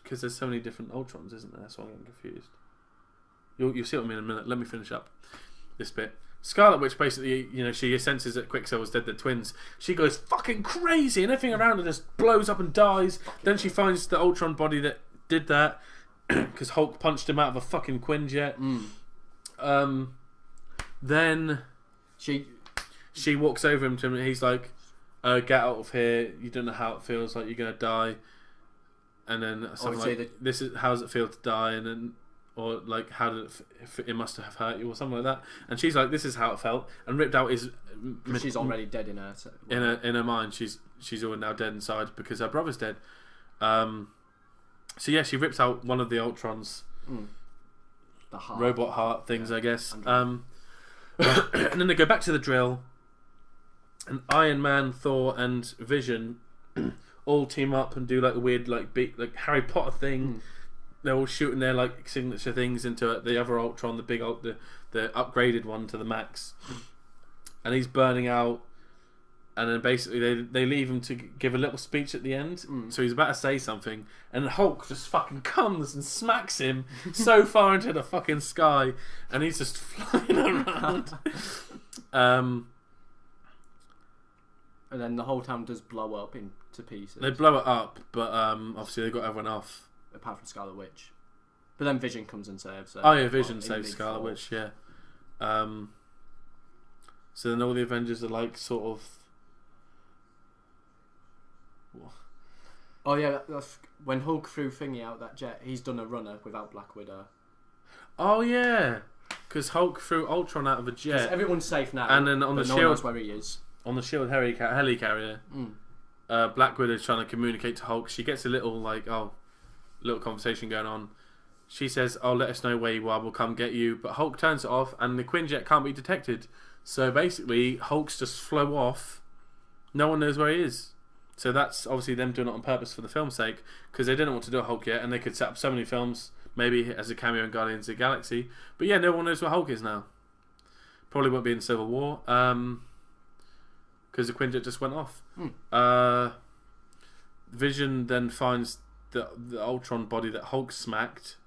because there's so many different Ultrons, isn't there? So I'm getting confused. You'll see what I mean in a minute. Let me finish up this bit. Scarlet Witch basically, she senses that Quicksilver's dead, they're twins. She goes fucking crazy and everything around her just blows up and dies. Then she finds the Ultron body that did that because Hulk punched him out of a fucking Quinjet. Then she walks over him to him and he's like, get out of here, you don't know how it feels, like you're going to die. And then something like, how does it feel to die? And then, or like, how did it must have hurt you, or something like that. And she's like, this is how it felt, and ripped out his. She's already dead in her. In her mind, she's all now dead inside because her brother's dead. So yeah, she rips out one of the Ultrons, the heart. Robot heart things, I guess. And then they go back to the drill, and Iron Man, Thor, and Vision all team up and do like a weird like Harry Potter thing. They're all shooting their like signature things into the other Ultron, the big the upgraded one to the max, and he's burning out. And then basically they leave him to give a little speech at the end. So he's about to say something, and Hulk just fucking comes and smacks him so far into the fucking sky, and he's just flying around. And then the whole town does blow up into pieces. They blow it up, but obviously they got everyone off. Apart from Scarlet Witch. But then Vision comes and saves her. Oh yeah, Vision saves Scarlet Witch, yeah. So then all the Avengers are like sort of... Oh yeah, that's when Hulk threw Thingy out that jet, he's done a runner without Black Widow. Oh yeah, because Hulk threw Ultron out of a jet. Everyone's safe now, and then on the no shield, one knows where he is. On the shield helicarrier, Black Widow's trying to communicate to Hulk. She gets a little little conversation going on. She says, let us know where you are, we'll come get you. But Hulk turns it off, and the Quinjet can't be detected. So basically, Hulk's just flow off. No one knows where he is. So that's obviously them doing it on purpose for the film's sake, because they didn't want to do a Hulk yet, and they could set up so many films, maybe as a cameo in Guardians of the Galaxy. But yeah, no one knows where Hulk is now. Probably won't be in Civil War, because the Quinjet just went off. Vision then finds the Ultron body that Hulk smacked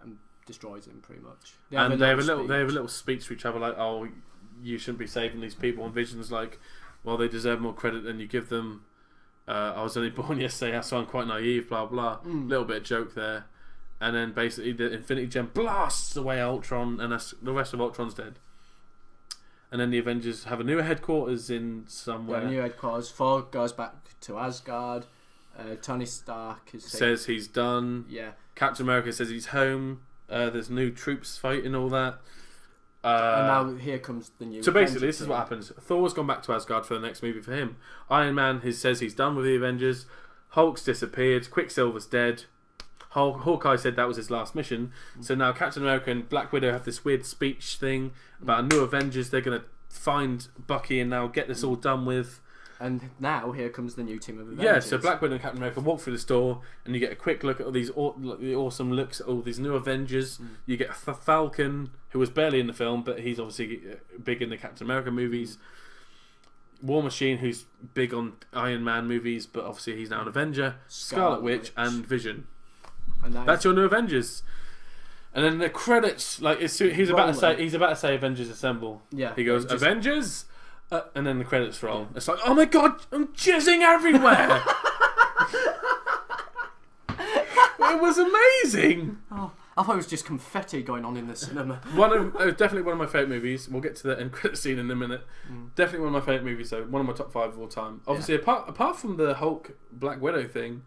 and destroys him pretty much. They have a little speech to each other like, "Oh, you shouldn't be saving these people." And Vision's like, "Well, they deserve more credit than you give them. I was only born yesterday, so I'm quite naive." Blah blah. Little bit of joke there, and then basically the Infinity Gem blasts away Ultron, and the rest of Ultron's dead. And then the Avengers have a new headquarters in somewhere. Yeah, new headquarters. Thor goes back to Asgard. Tony Stark says he's done. Yeah. Captain America says he's home. There's new troops fighting, all that. And now here comes the new. So basically, this is what happens. Thor's gone back to Asgard for the next movie for him. Iron Man says he's done with the Avengers. Hulk's disappeared. Quicksilver's dead. Hawkeye said that was his last mission. So now Captain America and Black Widow have this weird speech thing about a new Avengers. They're going to find Bucky and now get this all done with. And now here comes the new team of Avengers. Yeah, so Black Widow and Captain America walk through the store, and you get a quick look at all these the awesome looks at all these new Avengers. You get Falcon, who was barely in the film, but he's obviously big in the Captain America movies. War Machine, who's big on Iron Man movies, but obviously he's now an Avenger. Scarlet Witch and Vision. And that's your new Avengers. And then the credits, like he's about to say Avengers Assemble. Yeah, he goes Avengers. And then the credits roll. Yeah. It's like, oh my god, I'm jizzing everywhere. It was amazing. Oh, I thought it was just confetti going on in the cinema. Definitely one of my favourite movies. We'll get to the end credit scene in a minute. Definitely one of my favourite movies. So one of my top 5 of all time. Obviously, apart from the Hulk Black Widow thing,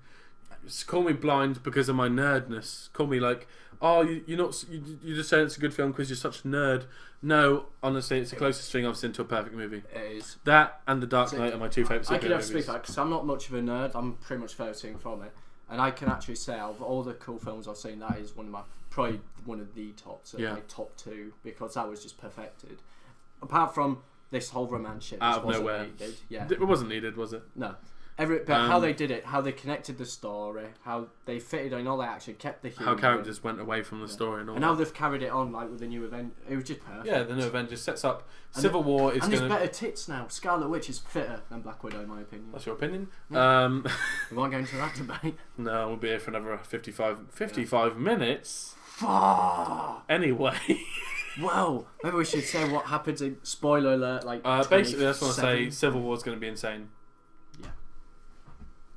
call me blind because of my nerdness. Call me like, oh, you're just saying it's a good film because you're such a nerd. No, honestly, it's the closest thing I've seen to a perfect movie. It is. That and The Dark Knight are my 2 favourite superhero movies. I can have to speak that because I'm not much of a nerd. I'm pretty much focusing from it. And I can actually say, out of all the cool films I've seen, that is probably one of the tops. My top 2, because that was just perfected. Apart from this whole romance shit. Out of nowhere. Needed. Yeah. It wasn't needed, was it? No. But how they did it, how they connected the story, how they fitted in, all they actually kept the humour. How characters went away from the story and all. And how they've carried it on, like with the new event. It was just perfect. Yeah, the new Avengers sets up Civil War is and there's better tits now. Scarlet Witch is fitter than Black Widow, in my opinion. That's your opinion? Yeah. We won't go into that debate. No, we'll be here for another 55 minutes. Anyway. Well, maybe we should say what happens in spoiler alert. Like basically, I just want to say Civil War is going to be insane. Yeah.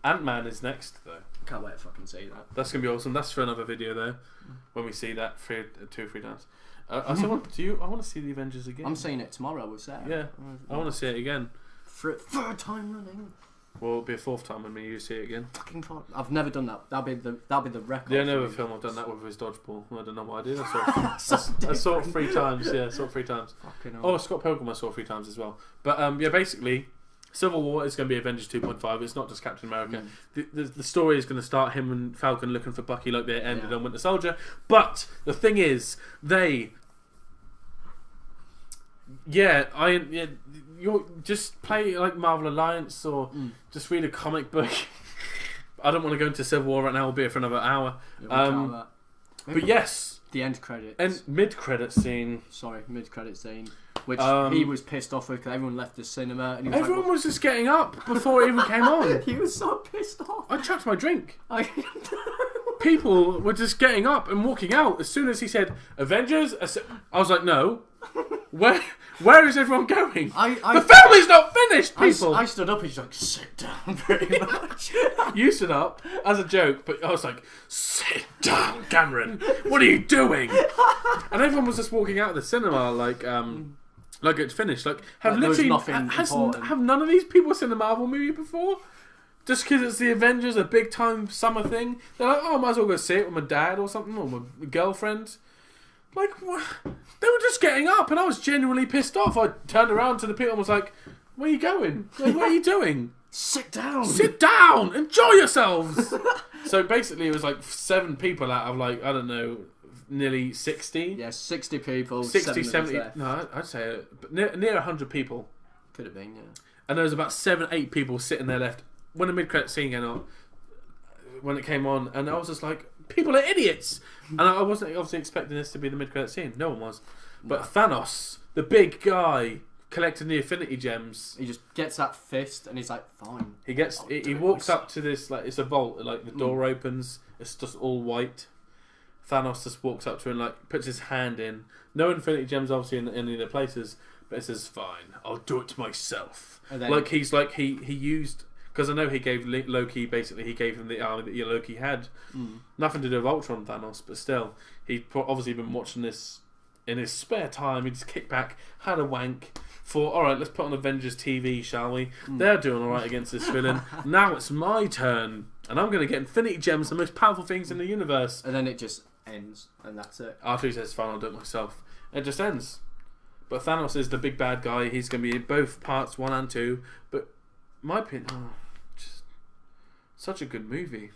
Ant-Man is next, though. Can't wait to fucking see that. That's going to be awesome. That's for another video, though, when we see that 2 or 3 times. I want to see the Avengers again. I'm seeing it tomorrow with Sarah. Yeah, I want to see it again. Third time running. Well, it'll be a 4th time when you see it again. Fucking fun. I've never done that. That'll be the record. The only other film I've done that with is Dodgeball. I don't know why I did. I saw it 3 times. Yeah, I saw it 3 times. Oh, Scott Pilgrim I saw 3 times as well. But yeah, basically, Civil War is going to be Avengers 2.5. It's not just Captain America. The story is going to start him and Falcon looking for Bucky like they ended on Winter Soldier. But the thing is, you just play like Marvel Alliance or just read a comic book. I don't want to go into Civil War right now. We'll be here for another hour. But yes, the end credits and mid-credit scene. Sorry, mid-credit scene, which he was pissed off with because everyone left the cinema and everyone was just getting up before it even came on. He was so pissed off. I chucked my drink. People were just getting up and walking out as soon as he said Avengers. I was like, no. Where is everyone going? The film is not finished, people! I stood up and he's like, sit down, pretty much. You stood up as a joke, but I was like, sit down, Cameron! What are you doing? And everyone was just walking out of the cinema like it's finished. Like, have none of these people seen a Marvel movie before? Just because it's the Avengers, a big time summer thing? They're like, oh, I might as well go see it with my dad or something, or my girlfriend. Like, what? They were just getting up, and I was genuinely pissed off. I turned around to the people and was like, where are you going? Like, what are you doing? Sit down! Sit down! Enjoy yourselves! So basically, it was like 7 people out of, like, I don't know, nearly 60. Yeah, 60 people. 60, 70. No, I'd say near 100 people. Could have been, yeah. And there was about 7, 8 people sitting there left when the mid-credit scene came on. When it came on, and I was just like, people are idiots. And I wasn't obviously expecting this to be the mid-credit scene. No one was. But Thanos, the big guy, collecting the Infinity Gems. He just gets that fist, and he's like, fine. He walks up to this, like, it's a vault. Like, the door opens. It's just all white. Thanos just walks up to him, like, puts his hand in. No Infinity Gems, obviously, in any of the places. But it says, fine, I'll do it myself. Like, he used... Because I know he gave Loki, basically, he gave him the army that Loki had. Nothing to do with Ultron Thanos, but still. He'd obviously been watching this in his spare time. He just kicked back, had a wank, thought, alright, let's put on Avengers TV, shall we? They're doing alright against this villain. Now it's my turn. And I'm going to get Infinity Gems, the most powerful things in the universe. And then it just ends, and that's it. After he says, fine, I'll do it myself. It just ends. But Thanos is the big bad guy. He's going to be in both parts 1 and 2. But my opinion... Such a good movie.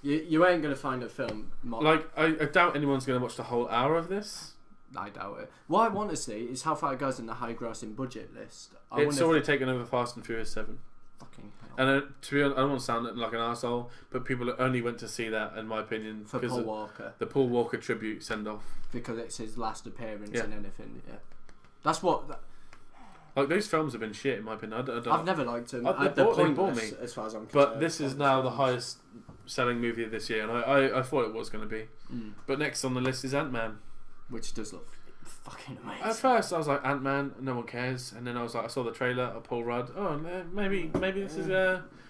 You ain't gonna find a film. Like I doubt anyone's gonna watch the whole hour of this. I doubt it. What I want to see is how far it goes in the high-grossing budget list. It's already taken over Fast and Furious 7. Fucking hell. And to be honest, I don't want to sound like an arsehole, but people only went to see that, in my opinion, For because Paul of Walker. the Paul Walker tribute send-off. Because it's his last appearance Yeah. in anything, yeah. That's what... Like, those films have been shit, in my opinion. I've never liked them. They They're bore pointless, me. as far as I'm concerned. But this is now the highest selling movie of this year, and I thought it was going to be. But next on the list is Ant-Man. Which does look fucking amazing. At first, I was like, Ant-Man, no one cares. And then I was like, I saw the trailer of Paul Rudd. Oh, maybe this is...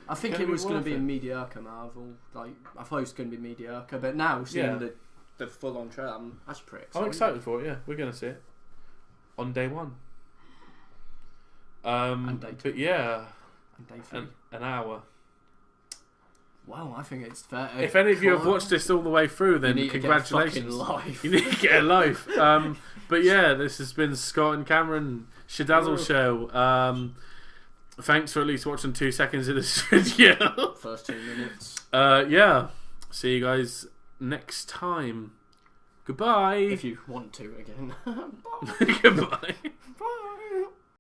I think gonna it was be going to worth be a it. mediocre Marvel. Like, I thought it was going to be mediocre, but now seeing the full-on trailer, I'm actually pretty excited. I'm excited for it, yeah. We're going to see it. On day one. And day two. But yeah, And day three. an hour. Wow, I think it's fair. If any of you have watched this all the way through, then you need congratulations. To get a fucking life. You need to get a life. But yeah, this has been Scott and Cameron Shidazzle Show. Thanks for at least watching 2 seconds of this video. First 2 minutes. Yeah. See you guys next time. Goodbye. If you want to again. Bye. Goodbye.